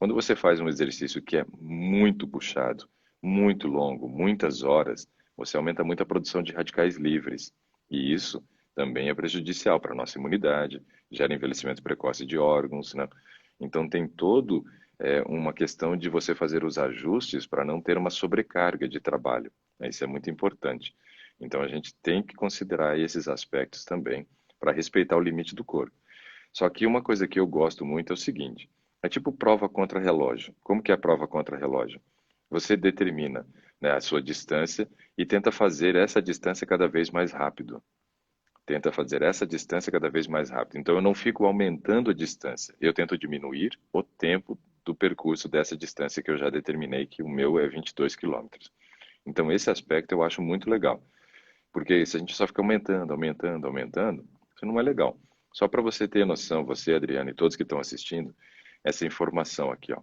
Quando você faz um exercício que é muito puxado, muito longo, muitas horas, você aumenta muito a produção de radicais livres. E isso também é prejudicial para a nossa imunidade, gera envelhecimento precoce de órgãos, né? Então tem todo uma questão de você fazer os ajustes para não ter uma sobrecarga de trabalho, né? Isso é muito importante. Então a gente tem que considerar esses aspectos também para respeitar o limite do corpo. Só que uma coisa que eu gosto muito é o seguinte, é tipo prova contra relógio. Como que é a prova contra relógio? Você determina, né, a sua distância e tenta fazer essa distância cada vez mais rápido. Tenta fazer essa distância cada vez mais rápido. Então eu não fico aumentando a distância, eu tento diminuir o tempo do percurso dessa distância que eu já determinei, que o meu é 22 quilômetros. Então esse aspecto eu acho muito legal, porque se a gente só fica aumentando, aumentando, aumentando, isso não é legal. Só para você ter noção, você, Adriano, e todos que estão assistindo, essa informação aqui, ó.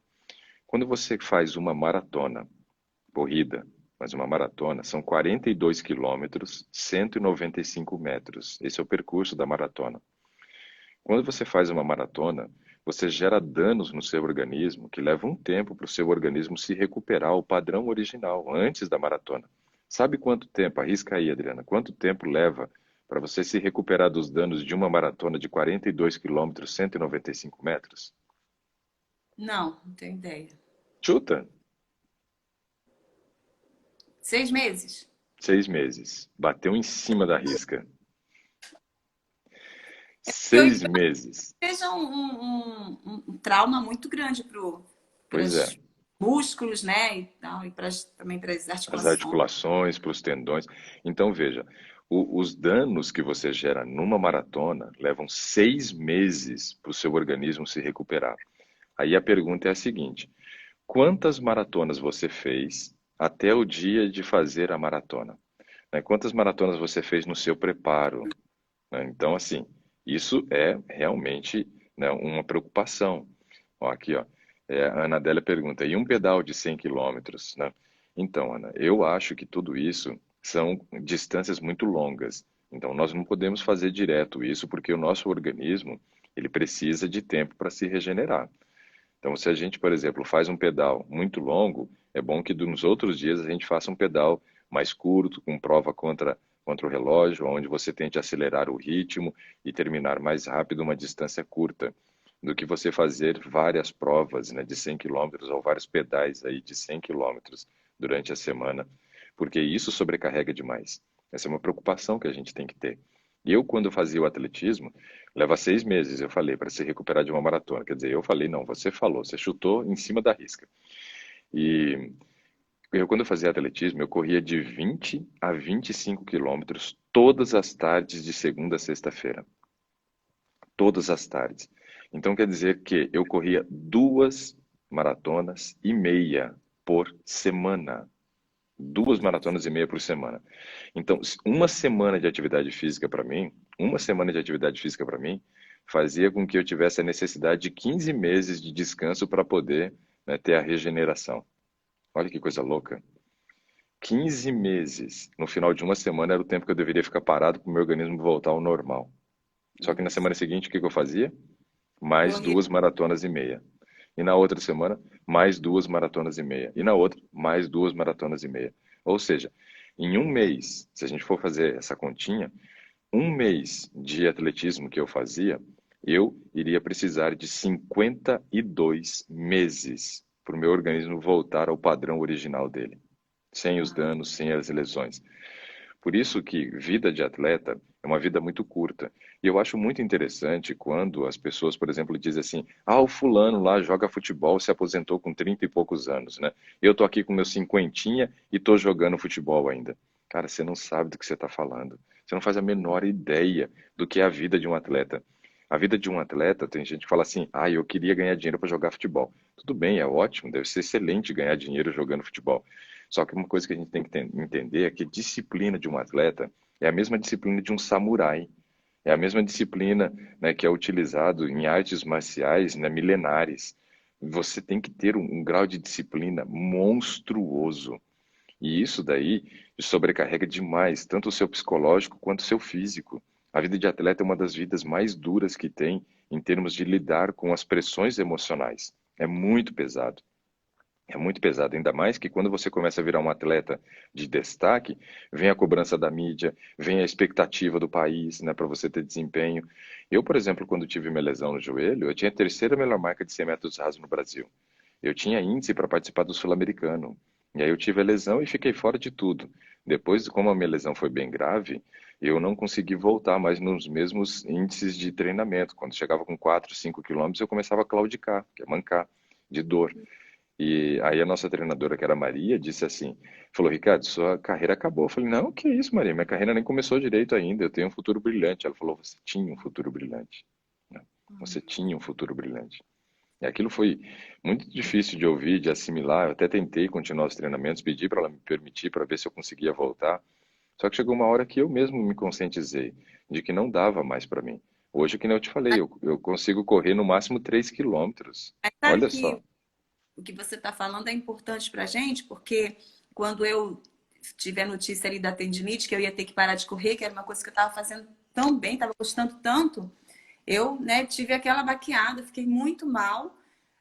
Quando você faz uma maratona, corrida, mas uma maratona, são 42 quilômetros, 195 metros. Esse é o percurso da maratona. Quando você faz uma maratona, você gera danos no seu organismo que levam um tempo para o seu organismo se recuperar ao padrão original, antes da maratona. Sabe quanto tempo? Arrisca aí, Adriana. Quanto tempo leva para você se recuperar dos danos de uma maratona de 42 quilômetros, 195 metros? Não tenho ideia. Chuta, 6 meses? 6 meses. Bateu em cima da risca. Eu 6 meses. vejo um trauma muito grande para Pois é. os músculos, né? E, tal, e também para as As articulações. articulações, para os tendões. Então, veja, os danos que você gera numa maratona levam 6 meses para o seu organismo se recuperar. Aí a pergunta é a seguinte: quantas maratonas você fez até o dia de fazer a maratona? Né? Quantas maratonas você fez no seu preparo? Né? Então, assim, isso é realmente, né, uma preocupação. Ó, aqui, ó, a Ana Adélia pergunta, e um pedal de 100 quilômetros, né? Então, Ana, eu acho que tudo isso são distâncias muito longas. Então, nós não podemos fazer direto isso, porque o nosso organismo, ele precisa de tempo para se regenerar. Então, se a gente, por exemplo, faz um pedal muito longo, é bom que nos outros dias a gente faça um pedal mais curto, com prova contra o relógio, onde você tente acelerar o ritmo e terminar mais rápido uma distância curta, do que você fazer várias provas, né, de 100 quilômetros ou vários pedais aí de 100 quilômetros durante a semana, porque isso sobrecarrega demais. Essa é uma preocupação que a gente tem que ter. E eu, quando fazia o atletismo, leva 6 meses, eu falei, para se recuperar de uma maratona. Quer dizer, eu falei, não, você falou, você chutou em cima da risca. E quando eu fazia atletismo, eu corria de 20 a 25 quilômetros todas as tardes de segunda a sexta-feira. Todas as tardes. Então quer dizer que eu corria 2,5 maratonas por semana. 2,5 maratonas por semana. Então, uma semana de atividade física para mim, uma semana de atividade física para mim, fazia com que eu tivesse a necessidade de 15 meses de descanso para poder, né, ter a regeneração. Olha que coisa louca. 15 meses. No final de uma semana era o tempo que eu deveria ficar parado para o meu organismo voltar ao normal. Só que na semana seguinte, o que eu fazia? Mais Correr. 2,5 maratonas. E na outra semana, mais 2,5 maratonas. E na outra, mais 2,5 maratonas. Ou seja, em um mês, se a gente for fazer essa continha, um mês de atletismo que eu fazia, eu iria precisar de 52 meses para o meu organismo voltar ao padrão original dele, sem os danos, sem as lesões. Por isso que vida de atleta é uma vida muito curta. E eu acho muito interessante quando as pessoas, por exemplo, dizem assim: ah, o fulano lá joga futebol, se aposentou com 30 e poucos anos, né? Eu tô aqui com meu cinquentinha e tô jogando futebol ainda. Cara, você não sabe do que você está falando. Você não faz a menor ideia do que é a vida de um atleta. A vida de um atleta, tem gente que fala assim: ah, eu queria ganhar dinheiro para jogar futebol. Tudo bem, é ótimo, deve ser excelente ganhar dinheiro jogando futebol. Só que uma coisa que a gente tem que entender é que a disciplina de um atleta é a mesma disciplina de um samurai. É a mesma disciplina, né, que é utilizado em artes marciais, né, milenares. Você tem que ter um grau de disciplina monstruoso. E isso daí sobrecarrega demais, tanto o seu psicológico quanto o seu físico. A vida de atleta é uma das vidas mais duras que tem em termos de lidar com as pressões emocionais. É muito pesado. É muito pesado, ainda mais que quando você começa a virar um atleta de destaque, vem a cobrança da mídia, vem a expectativa do país, né, para você ter desempenho. Eu, por exemplo, quando tive minha lesão no joelho, eu tinha a terceira melhor marca de 100 metros rasos no Brasil. Eu tinha índice para participar do Sul-Americano. E aí eu tive a lesão e fiquei fora de tudo. Depois, como a minha lesão foi bem grave, eu não consegui voltar mais nos mesmos índices de treinamento. Quando chegava com 4, 5 quilômetros, eu começava a claudicar, que é mancar, de dor. E aí a nossa treinadora, que era a Maria, disse assim, falou, Ricardo, sua carreira acabou. Eu falei, não, que isso, Maria, minha carreira nem começou direito ainda, eu tenho um futuro brilhante. Ela falou, você tinha um futuro brilhante, né? Você tinha um futuro brilhante. E aquilo foi muito difícil de ouvir, de assimilar. Eu até tentei continuar os treinamentos, pedi para ela me permitir para ver se eu conseguia voltar. Só que chegou uma hora que eu mesmo me conscientizei de que não dava mais para mim. Hoje, que nem eu te falei, eu consigo correr no máximo 3 quilômetros. Mas sabe Olha que só. o que você está falando é importante para a gente, porque quando eu tive a notícia ali da tendinite, que eu ia ter que parar de correr, que era uma coisa que eu estava fazendo tão bem, estava gostando tanto, eu, né, tive aquela baqueada, fiquei muito mal,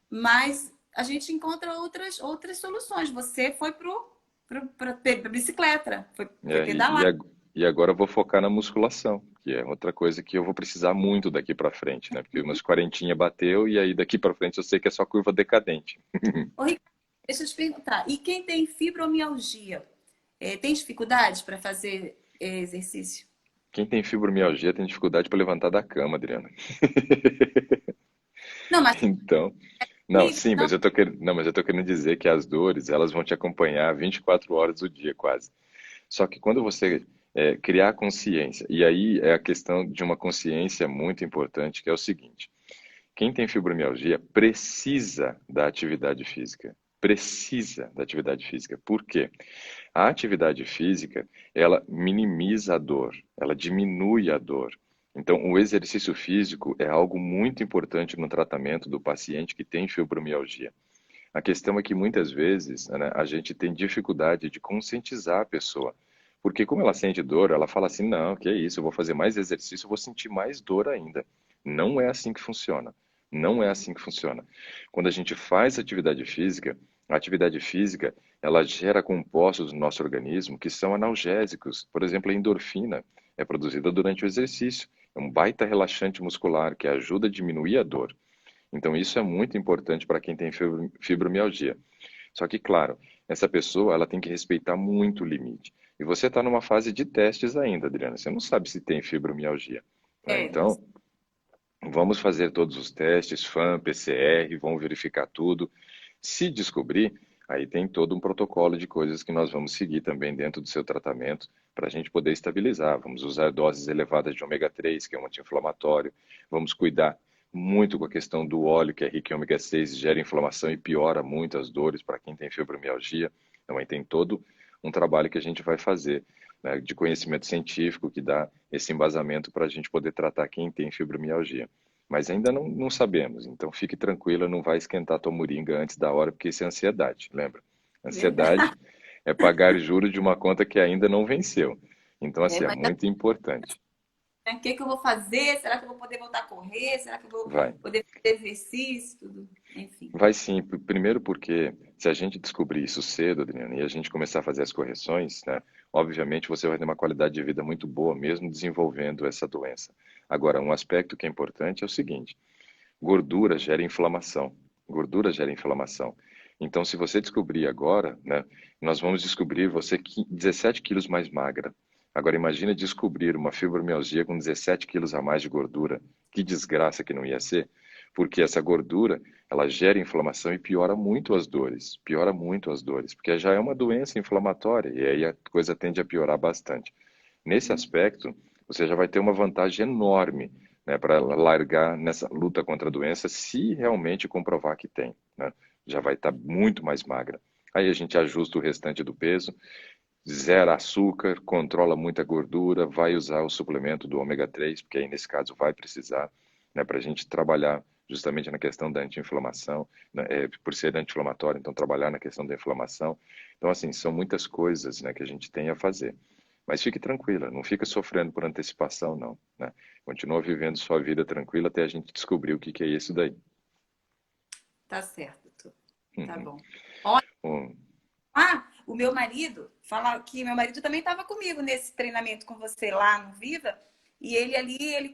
mas a gente encontra outras soluções. Você foi para bicicleta, foi É, pedalar. e agora eu vou focar na musculação, que é outra coisa que eu vou precisar muito daqui para frente, né? Porque umas quarentinha bateu e aí daqui para frente eu sei que é só curva decadente. Ô, Ricardo, deixa eu te perguntar, e quem tem fibromialgia, tem dificuldade para fazer exercício? Quem tem fibromialgia tem dificuldade para levantar da cama, Adriana. Não, mas Então, não, comigo, sim, não. mas eu tô querendo dizer que as dores, elas vão te acompanhar 24 horas do dia, quase. Só que quando você criar consciência, e aí é a questão de uma consciência muito importante, que é o seguinte: quem tem fibromialgia precisa da atividade física. Precisa da atividade física. Por quê? A atividade física, ela minimiza a dor, ela diminui a dor. Então, o exercício físico é algo muito importante no tratamento do paciente que tem fibromialgia. A questão é que muitas vezes, né, a gente tem dificuldade de conscientizar a pessoa. Porque como ela sente dor, ela fala assim, não, que é isso, eu vou fazer mais exercício, eu vou sentir mais dor ainda. Não é assim que funciona. Não é assim que funciona. Quando a gente faz atividade física, a atividade física, ela gera compostos no nosso organismo que são analgésicos. Por exemplo, a endorfina é produzida durante o exercício. É um baita relaxante muscular que ajuda a diminuir a dor. Então, isso é muito importante para quem tem fibromialgia. Só que, claro, essa pessoa ela tem que respeitar muito o limite. E você está numa fase de testes ainda, Adriana. Você não sabe se tem fibromialgia, né? Não Então, vamos fazer todos os testes, FAM, PCR, vamos verificar tudo. Se descobrir, aí tem todo um protocolo de coisas que nós vamos seguir também dentro do seu tratamento para a gente poder estabilizar. Vamos usar doses elevadas de ômega 3, que é um anti-inflamatório. Vamos cuidar muito com a questão do óleo, que é rico em ômega 6, gera inflamação e piora muito as dores para quem tem fibromialgia. Então, aí tem todo um trabalho que a gente vai fazer, né, de conhecimento científico que dá esse embasamento para a gente poder tratar quem tem fibromialgia. Mas ainda não sabemos, então fique tranquila, não vai esquentar tua moringa antes da hora, porque isso é ansiedade, lembra? verdade. Ansiedade é pagar juros de uma conta que ainda não venceu. Então, assim, é Mas muito importante. né, o que que eu vou fazer? Será que eu vou poder voltar a correr? Será que eu vou Vai. poder fazer exercício? Tudo? Enfim. Vai sim, primeiro porque se a gente descobrir isso cedo, Adriana, e a gente começar a fazer as correções, né, obviamente você vai ter uma qualidade de vida muito boa mesmo desenvolvendo essa doença. Agora, um aspecto que é importante é o seguinte: gordura gera inflamação. Gordura gera inflamação. Então, se você descobrir agora, né, nós vamos descobrir você 17 quilos mais magra. Agora, imagina descobrir uma fibromialgia com 17 quilos a mais de gordura. Que desgraça que não ia ser. Porque essa gordura, ela gera inflamação e piora muito as dores. Piora muito as dores, porque já é uma doença inflamatória e aí a coisa tende a piorar bastante. Nesse aspecto, você já vai ter uma vantagem enorme, né, para largar nessa luta contra a doença, se realmente comprovar que tem, né? Já vai estar muito mais magra. Aí a gente ajusta o restante do peso, zera açúcar, controla muita gordura, vai usar o suplemento do ômega 3, porque aí nesse caso vai precisar, né, para a gente trabalhar justamente na questão da anti-inflamação, né, por ser anti-inflamatório, então trabalhar na questão da inflamação. Então, assim, são muitas coisas, né, que a gente tem a fazer. Mas fique tranquila, não fica sofrendo por antecipação, não, né? Continua vivendo sua vida tranquila até a gente descobrir o que que é isso daí. Tá certo, Tu. Tá Uhum. bom. Ó, Bom, o meu marido, falar que meu marido também estava comigo nesse treinamento com você lá no Viva, e ele ali, ele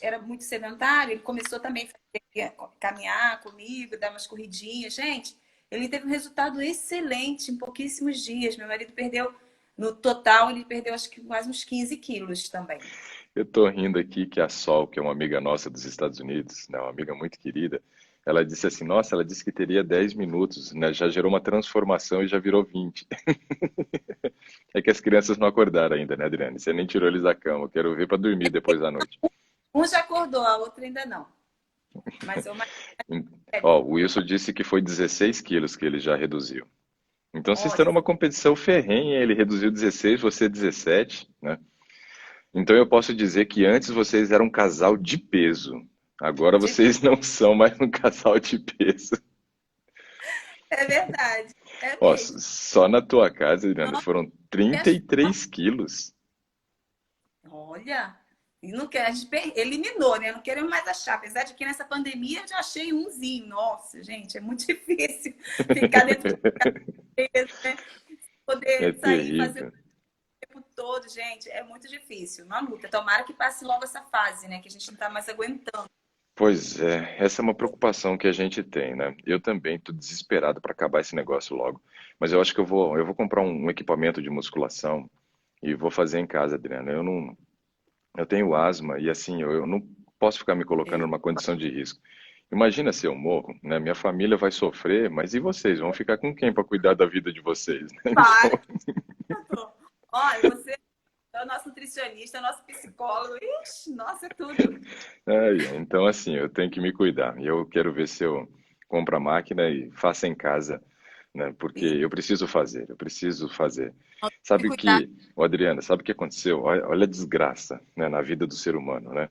era muito sedentário, ele começou também a caminhar comigo, dar umas corridinhas. Gente, ele teve um resultado excelente em pouquíssimos dias. Meu marido perdeu, no total, ele perdeu acho que quase uns 15 quilos também. eu tô rindo aqui que a Sol, que é uma amiga nossa dos Estados Unidos, né, uma amiga muito querida, ela disse assim, nossa, ela disse que teria 10 minutos, né, já gerou uma transformação e já virou 20. É que as crianças não acordaram ainda, né, Adriane? Você nem tirou eles da cama, eu quero ver para dormir depois da noite. Um já acordou, a outra ainda não. Mas eu Hum, Ó, o Wilson disse que foi 16 quilos que ele já reduziu. Então vocês estão olha, numa competição ferrenha, ele reduziu 16, você 17, né? Então eu posso dizer que antes vocês eram um casal de peso. Agora de- vocês não são mais um casal de peso. é verdade, é Ó, mesmo. só na tua casa, Adriana, Não, foram me ach- 33 quilos. olha, e não quer, a gente eliminou, né? Não queremos mais achar. Apesar de que nessa pandemia eu já achei umzinho. Nossa, gente, é muito difícil ficar dentro de casa, né? É Poder sair e fazer o terrível. tempo todo, gente, é muito difícil. Uma luta. Tomara que passe logo essa fase, né? Que a gente não tá mais aguentando. Pois é, essa é uma preocupação que a gente tem, né? Eu também tô desesperado para acabar esse negócio logo. Mas eu acho que eu vou comprar um equipamento de musculação e vou fazer em casa, Adriana. Eu tenho asma e assim, eu não posso ficar me colocando É, numa condição de risco. Imagina se eu morro, né? Minha família vai sofrer, mas e vocês? Vão ficar com quem para cuidar da vida de vocês, né? para, Então, tô. Olha, você é o nosso nutricionista, é o nosso psicólogo. Ixi, nossa, é tudo. então assim, eu tenho que me cuidar. E eu quero ver se eu compro a máquina e faço em casa, né? Porque Isso. eu preciso fazer. Se Sabe o cuidar. que, ô Adriana, sabe o que aconteceu? Olha a desgraça, né, na vida do ser humano, né?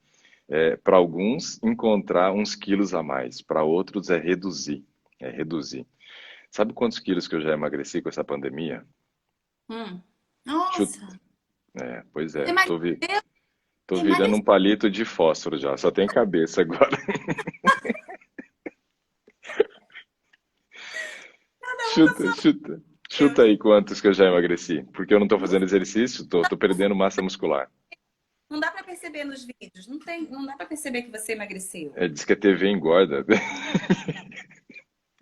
Para alguns, encontrar uns quilos a mais, para outros é reduzir, é reduzir. Sabe quantos quilos que eu já emagreci com essa pandemia? Chu- Nossa, Pois você é, emagreceu, tô virando um emagreceu. palito de fósforo já, só tem cabeça agora. Chuta, chuta, chuta Deus. aí quantos que eu já emagreci, porque eu não tô fazendo exercício, tô perdendo massa muscular. Não dá para perceber nos vídeos. Não tem, não dá para perceber que você emagreceu. Diz que a TV engorda,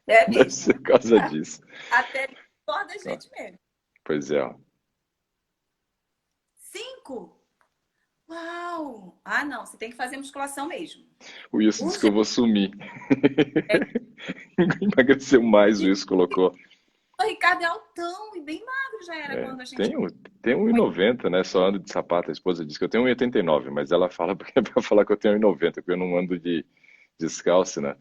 É deve mesmo. ser por causa disso. Até fora da Ó, gente mesmo. pois é, ó. 5? Uau! Ah, não. Você tem que fazer musculação mesmo. O Wilson disse que eu Urgente. vou sumir. Emagreceu mais, o Wilson colocou. O Ricardo é altão e bem magro já era É, quando a gente tem foi. 1,90, né? Só ando de sapato. A esposa diz que eu tenho 1,89, mas ela fala porque é pra falar que eu tenho 1,90, porque eu não ando de descalço, né?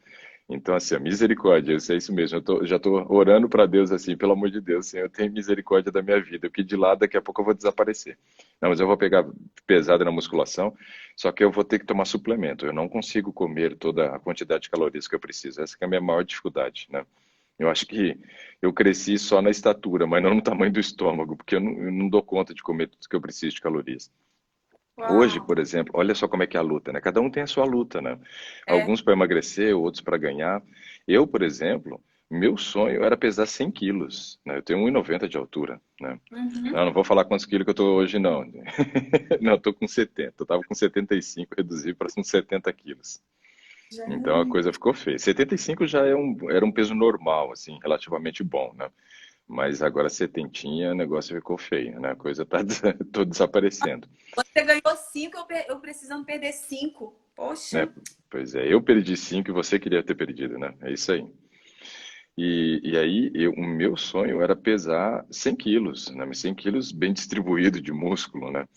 Então, assim, ó, misericórdia, eu sei isso mesmo. Já tô orando para Deus assim, pelo amor de Deus, Senhor, tenha misericórdia da minha vida, porque de lá daqui a pouco eu vou desaparecer. Não, mas eu vou pegar pesado na musculação, só que eu vou ter que tomar suplemento. Eu não consigo comer toda a quantidade de calorias que eu preciso. Essa que é a minha maior dificuldade, né? Eu acho que eu cresci só na estatura, mas não no tamanho do estômago, porque eu não dou conta de comer tudo que eu preciso de calorias. Hoje, Uau! por exemplo, olha só como é que é a luta, né? Cada um tem a sua luta, né? É. Alguns para emagrecer, outros para ganhar. Eu, por exemplo, meu sonho era pesar 100 quilos, né? Eu tenho 1,90 de altura, né? Uhum. Não vou falar quantos quilos que eu tô hoje, não. Não, eu tô com 70. Eu tava com 75, reduzi para uns 70 quilos. Então a Gente. coisa ficou feia. 75 já era um peso normal, assim, relativamente bom, né? Mas agora setentinha, o negócio ficou feio, né? A coisa tá tô desaparecendo, Você ganhou 5, eu precisando perder 5. né? Poxa. Pois é, eu perdi 5 e você queria ter perdido, né? É isso aí. E aí, o meu sonho era pesar 100 quilos, né? Mas 100 quilos bem distribuído de músculo, né?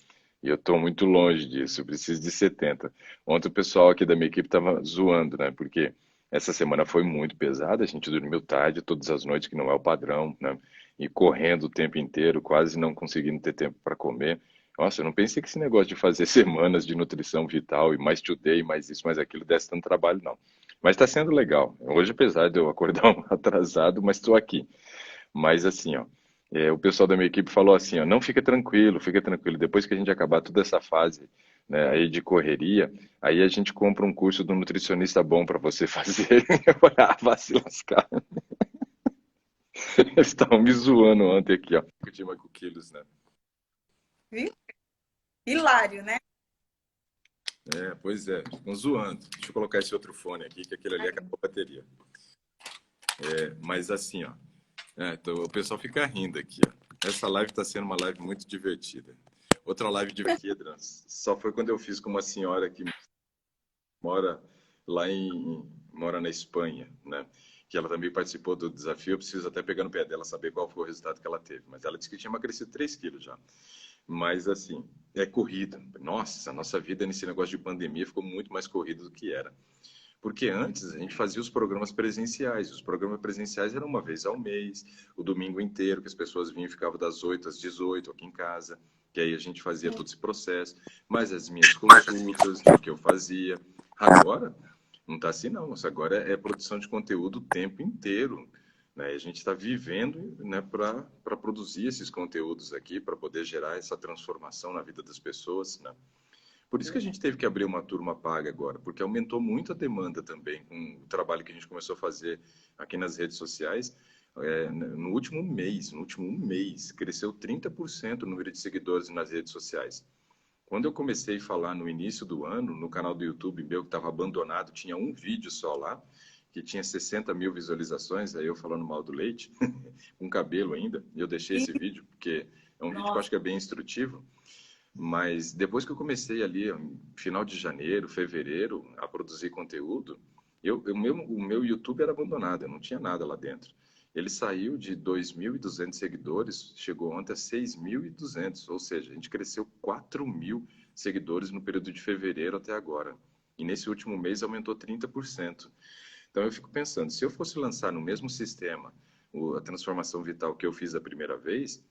E eu estou muito longe disso, eu preciso de 70. Ontem o pessoal aqui da minha equipe estava zoando, né? Porque essa semana foi muito pesada, a gente dormiu tarde todas as noites, que não é o padrão, né? E correndo o tempo inteiro, quase não conseguindo ter tempo para comer. Nossa, eu não pensei que esse negócio de fazer semanas de nutrição vital e mais today, mais isso, mais aquilo, desse tanto trabalho, não. Mas está sendo legal. Hoje, apesar de eu acordar atrasado, mas estou aqui. Mas assim, ó, o pessoal da minha equipe falou assim, ó, não fica tranquilo, fica tranquilo. Depois que a gente acabar toda essa fase né, aí de correria, aí a gente compra um curso do nutricionista bom para você fazer. Eu falei, ah, vai se lascar. Eles estavam me zoando ontem aqui, ó. De quilos, né? Viu? Hilário, né? É, pois é, ficam zoando. Deixa eu colocar esse outro fone aqui, que aquele ali acabou a bateria. É, mas assim, ó. Então o pessoal fica rindo aqui, ó. Essa live está sendo uma live muito divertida. Outra live divertida só foi quando eu fiz com uma senhora que mora mora na Espanha, né? Que ela também participou do desafio. Eu preciso até pegar no pé dela saber qual foi o resultado que ela teve. Mas ela disse que tinha emagrecido 3 quilos já. Mas assim, é corrida. Nossa, a nossa vida nesse negócio de pandemia ficou muito mais corrida do que era. Porque antes a gente fazia os programas presenciais. Os programas presenciais eram uma vez ao mês, o domingo inteiro, que as pessoas vinham e ficavam das 8 às 18 aqui em casa. Que aí a gente fazia todo esse processo. Mas as minhas consultas, o que eu fazia. Agora, não está assim não. Agora é produção de conteúdo o tempo inteiro. Né? A gente está vivendo, né, para produzir esses conteúdos aqui, para poder gerar essa transformação na vida das pessoas. Né? Por isso que a gente teve que abrir uma turma paga agora, porque aumentou muito a demanda também com o trabalho que a gente começou a fazer aqui nas redes sociais. No último mês, cresceu 30% o número de seguidores nas redes sociais. Quando eu comecei a falar no início do ano, no canal do YouTube meu, que estava abandonado, tinha um vídeo só lá, que tinha 60 mil visualizações, aí eu falando mal do leite, com cabelo ainda, e eu deixei esse vídeo, porque é um vídeo que eu acho que é bem instrutivo. Mas depois que eu comecei ali, final de janeiro, fevereiro, a produzir conteúdo, o meu YouTube era abandonado, eu não tinha nada lá dentro. Ele saiu de 2.200 seguidores, chegou ontem a 6.200, ou seja, a gente cresceu 4.000 seguidores no período de fevereiro até agora. E nesse último mês aumentou 30%. Então eu fico pensando, se eu fosse lançar no mesmo sistema a transformação vital que eu fiz a primeira vez,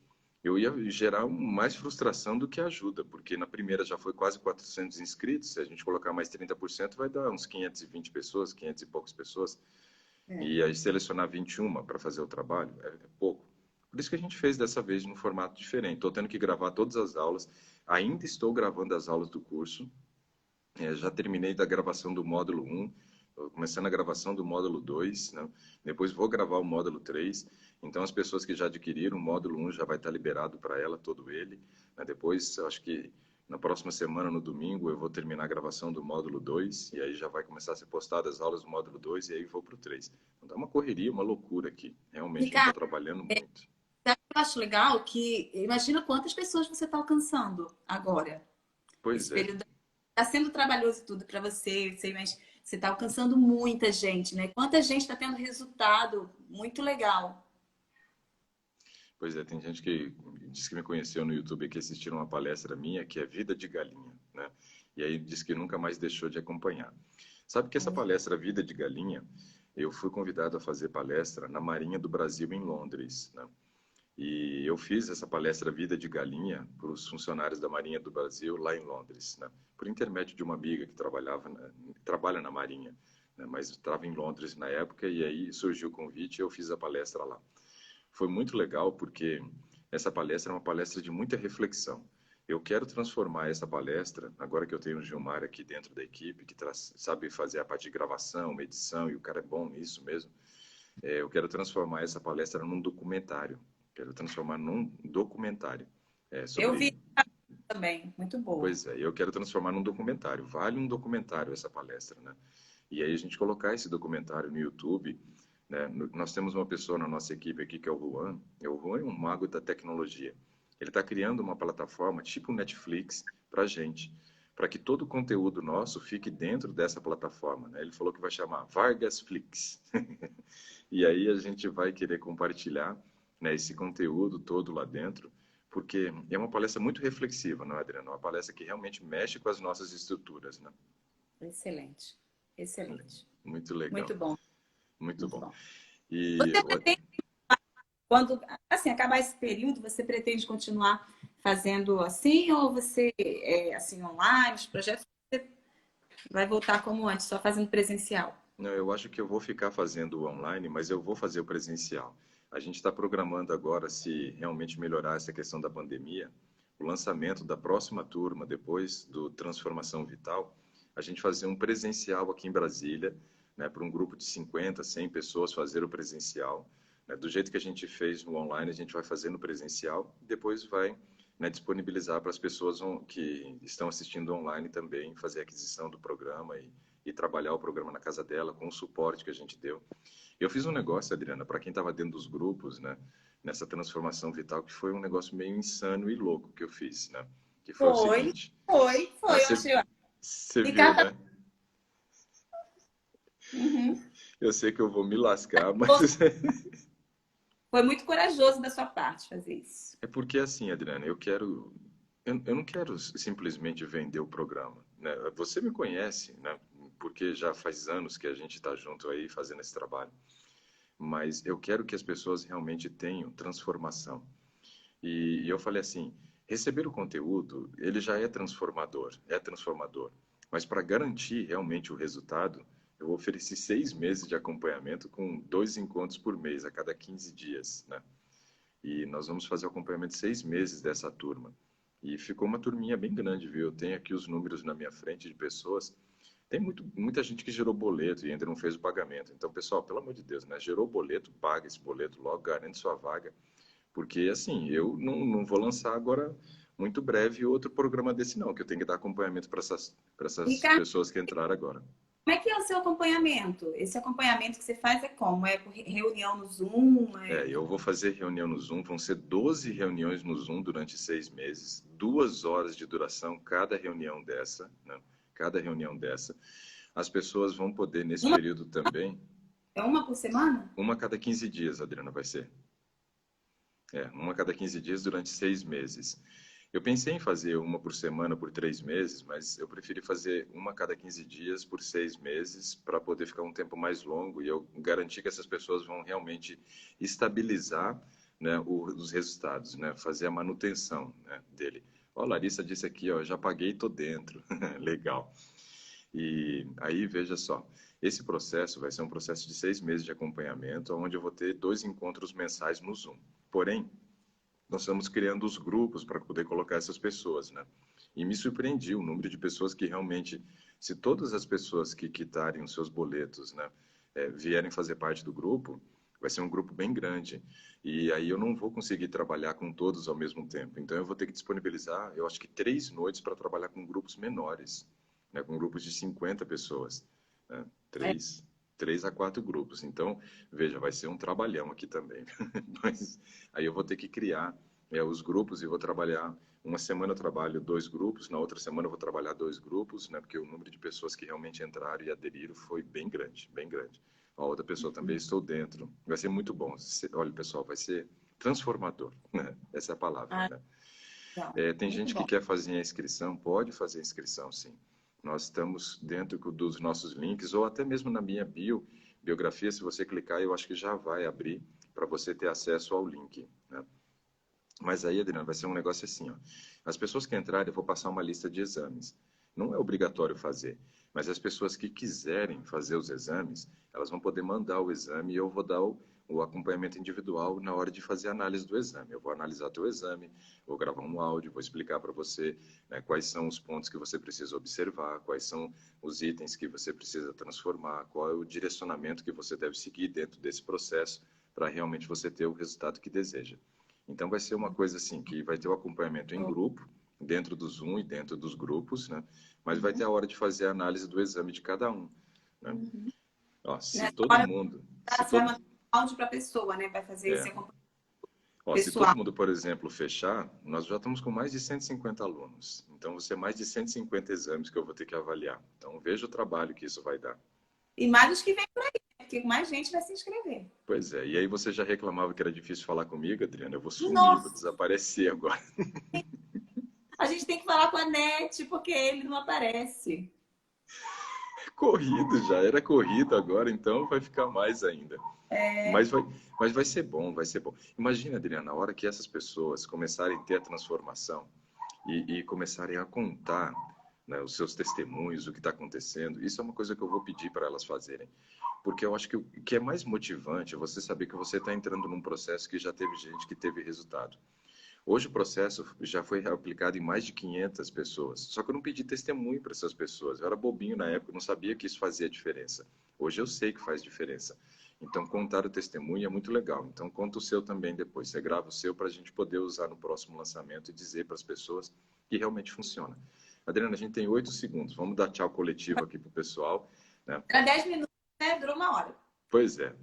eu ia gerar mais frustração do que ajuda, porque na primeira já foi quase 400 inscritos, se a gente colocar mais 30% vai dar uns 520 pessoas, 500 e poucas pessoas, e aí selecionar 21 para fazer o trabalho é pouco. Por isso que a gente fez dessa vez num formato diferente. Estou tendo que gravar todas as aulas, ainda estou gravando as aulas do curso, já terminei da gravação do módulo 1, começando a gravação do módulo 2, né? Depois vou gravar o módulo 3. Então, as pessoas que já adquiriram o módulo 1 já vai estar liberado para ela, todo ele. Né? Depois, acho que na próxima semana, no domingo, eu vou terminar a gravação do módulo 2, e aí já vai começar a ser postadas as aulas do módulo 2, e aí vou para o 3. Então, dá uma correria, uma loucura aqui. Realmente, a gente está Ricardo, trabalhando muito. sabe o que eu acho legal? Que imagina quantas pessoas você está alcançando agora. Pois Esse é. período está sendo trabalhoso tudo para você, sei, mas você está alcançando muita gente, né? Quanta gente está tendo resultado muito legal. Pois é, tem gente que diz que me conheceu no YouTube e que assistiram uma palestra minha, que é Vida de Galinha, né? E aí diz que nunca mais deixou de acompanhar. Sabe que essa palestra Vida de Galinha, eu fui convidado a fazer palestra na Marinha do Brasil em Londres, né? E eu fiz essa palestra Vida de Galinha para os funcionários da Marinha do Brasil lá em Londres, né? Por intermédio de uma amiga que trabalha na Marinha, né? Mas estava em Londres na época e aí surgiu o convite e eu fiz a palestra lá. Foi muito legal porque essa palestra é uma palestra de muita reflexão. Eu quero transformar essa palestra, agora que eu tenho o Gilmar aqui dentro da equipe, que sabe fazer a parte de gravação, edição, e o cara é bom nisso mesmo, eu quero transformar essa palestra num documentário. Quero transformar num documentário. Eu Sobre... vi também, muito boa. Pois é, eu quero transformar num documentário. Vale um documentário essa palestra, né? E aí a gente colocar esse documentário no YouTube, né? Nós temos uma pessoa na nossa equipe aqui que é o Juan. O Juan é um mago da tecnologia. Ele está criando uma plataforma tipo Netflix para a gente, para que todo o conteúdo nosso fique dentro dessa plataforma, né? Ele falou que vai chamar Vargasflix. E aí a gente vai querer compartilhar, né, esse conteúdo todo lá dentro, porque é uma palestra muito reflexiva, não é, Adriana? Uma palestra que realmente mexe com as nossas estruturas, né? Excelente, excelente. Muito legal, Muito bom, muito muito bom. bom. E Você pretende, quando assim acabar esse período, você pretende continuar fazendo assim ou você assim online, os projetos você vai voltar como antes, só fazendo presencial? não, eu acho que eu vou ficar fazendo o online, mas eu vou fazer o presencial. A gente está programando agora, se realmente melhorar essa questão da pandemia, o lançamento da próxima turma, depois do Transformação Vital, a gente fazer um presencial aqui em Brasília, né, para um grupo de 50, 100 pessoas fazer o presencial. Né, do jeito que a gente fez no online, a gente vai fazer no presencial, depois vai, né, disponibilizar para as pessoas que estão assistindo online também, fazer a aquisição do programa e trabalhar o programa na casa dela com o suporte que a gente deu. Eu fiz um negócio, Adriana, para quem estava dentro dos grupos, né, nessa transformação vital, que foi um negócio meio insano e louco que eu fiz, né? Que foi o Foi, seguinte. foi. Eu achei. Você viu, Ricardo, né? uhum. Eu sei que eu vou me lascar, mas Foi muito corajoso da sua parte fazer isso. é porque assim, Adriana, eu não quero simplesmente vender o programa, né? Você me conhece, né? Porque já faz anos que a gente está junto aí fazendo esse trabalho. Mas eu quero que as pessoas realmente tenham transformação. E eu falei assim, receber o conteúdo, ele já é transformador. Mas para garantir realmente o resultado, eu ofereci 6 meses de acompanhamento com 2 encontros por mês, a cada 15 dias, né? E nós vamos fazer o acompanhamento de 6 meses dessa turma. E ficou uma turminha bem grande, viu? Eu tenho aqui os números na minha frente de pessoas. Tem muita gente que gerou boleto e ainda não fez o pagamento. Então, pessoal, pelo amor de Deus, né? Gerou boleto, paga esse boleto logo, garante sua vaga. Porque, assim, eu não vou lançar agora, muito breve, outro programa desse, não, que eu tenho que dar acompanhamento para essas Ricardo, pessoas que entraram agora. como é que é o seu acompanhamento? Esse acompanhamento que você faz é como? É por reunião no Zoom? Eu vou fazer reunião no Zoom, vão ser 12 reuniões no Zoom durante 6 meses, 2 horas de duração cada reunião dessa, né? Cada reunião dessa. As pessoas vão poder, nesse Uma, período também, é uma por semana? uma a cada 15 dias, Adriana, vai ser. Uma a cada 15 dias durante 6 meses. Eu pensei em fazer uma por semana por 3 meses, mas eu preferi fazer uma a cada 15 dias por 6 meses para poder ficar um tempo mais longo e eu garantir que essas pessoas vão realmente estabilizar, né, os resultados, né, fazer a manutenção, né, dele. Ó, Larissa disse aqui, ó, já paguei, tô dentro. Legal. E aí, veja só, esse processo vai ser um processo de 6 meses de acompanhamento, onde eu vou ter 2 encontros mensais no Zoom. Porém, nós estamos criando os grupos para poder colocar essas pessoas, né? E me surpreendi o número de pessoas que realmente, se todas as pessoas que quitarem os seus boletos, né, vierem fazer parte do grupo, vai ser um grupo bem grande. E aí eu não vou conseguir trabalhar com todos ao mesmo tempo. Então eu vou ter que disponibilizar, eu acho que 3 noites para trabalhar com grupos menores, né, com grupos de 50 pessoas, né? É. Três a 4 grupos. Então, veja, vai ser um trabalhão aqui também. Mas aí eu vou ter que criar os grupos e vou trabalhar. Uma semana eu trabalho 2 grupos, na outra semana eu vou trabalhar 2 grupos, né? Porque o número de pessoas que realmente entraram e aderiram foi bem grande, bem grande. A outra pessoa também estou dentro. Vai ser muito bom. Olha, pessoal, vai ser transformador, né? Essa é a palavra, Ah, né? legal. Tem Muito gente que bom. quer fazer a inscrição, pode fazer a inscrição, sim. Nós estamos dentro dos nossos links, ou até mesmo na minha biografia, se você clicar, eu acho que já vai abrir para você ter acesso ao link, né? Mas aí, Adriano, vai ser um negócio assim, ó. As pessoas que entrarem, eu vou passar uma lista de exames. Não é obrigatório fazer, mas as pessoas que quiserem fazer os exames, elas vão poder mandar o exame e eu vou dar o acompanhamento individual na hora de fazer a análise do exame. Eu vou analisar teu exame, vou gravar um áudio, vou explicar para você, né, quais são os pontos que você precisa observar, quais são os itens que você precisa transformar, qual é o direcionamento que você deve seguir dentro desse processo para realmente você ter o resultado que deseja. Então vai ser uma coisa assim, que vai ter o acompanhamento em grupo, dentro do Zoom e dentro dos grupos, né? Mas vai ter a hora de fazer a análise do exame de cada um, né? Uhum. Ó, se Nessa todo hora, mundo, se você vai todo, mandar um áudio para a pessoa, né? Vai fazer esse é, acompanhamento se todo pessoal. mundo, por exemplo, fechar, nós já estamos com mais de 150 alunos. Então, vão ser mais de 150 exames que eu vou ter que avaliar. Então, veja o trabalho que isso vai dar. E mais os que vêm por aí, né? Porque mais gente vai se inscrever. Pois é, e aí você já reclamava que era difícil falar comigo, Adriana, eu vou sumir, vou Nossa, desaparecer agora. a gente tem que falar com a NET, porque ele não aparece. Corrido já, era corrido agora, então vai ficar mais ainda. Mas vai ser bom, vai ser bom. Imagina, Adriana, a hora que essas pessoas começarem a ter a transformação e começarem a contar, né, os seus testemunhos, o que está acontecendo, isso é uma coisa que eu vou pedir para elas fazerem. Porque eu acho que o que é mais motivante é você saber que você está entrando num processo que já teve gente que teve resultado. Hoje o processo já foi aplicado em mais de 500 pessoas. Só que eu não pedi testemunho para essas pessoas. Eu era bobinho na época, eu não sabia que isso fazia diferença. Hoje eu sei que faz diferença. Então, contar o testemunho é muito legal. Então, conta o seu também depois. Você grava o seu para a gente poder usar no próximo lançamento e dizer para as pessoas que realmente funciona. Adriana, a gente tem 8 segundos. Vamos dar tchau coletivo aqui para o pessoal, né? Era 10 minutos, né? Durou 1 hora. Pois é.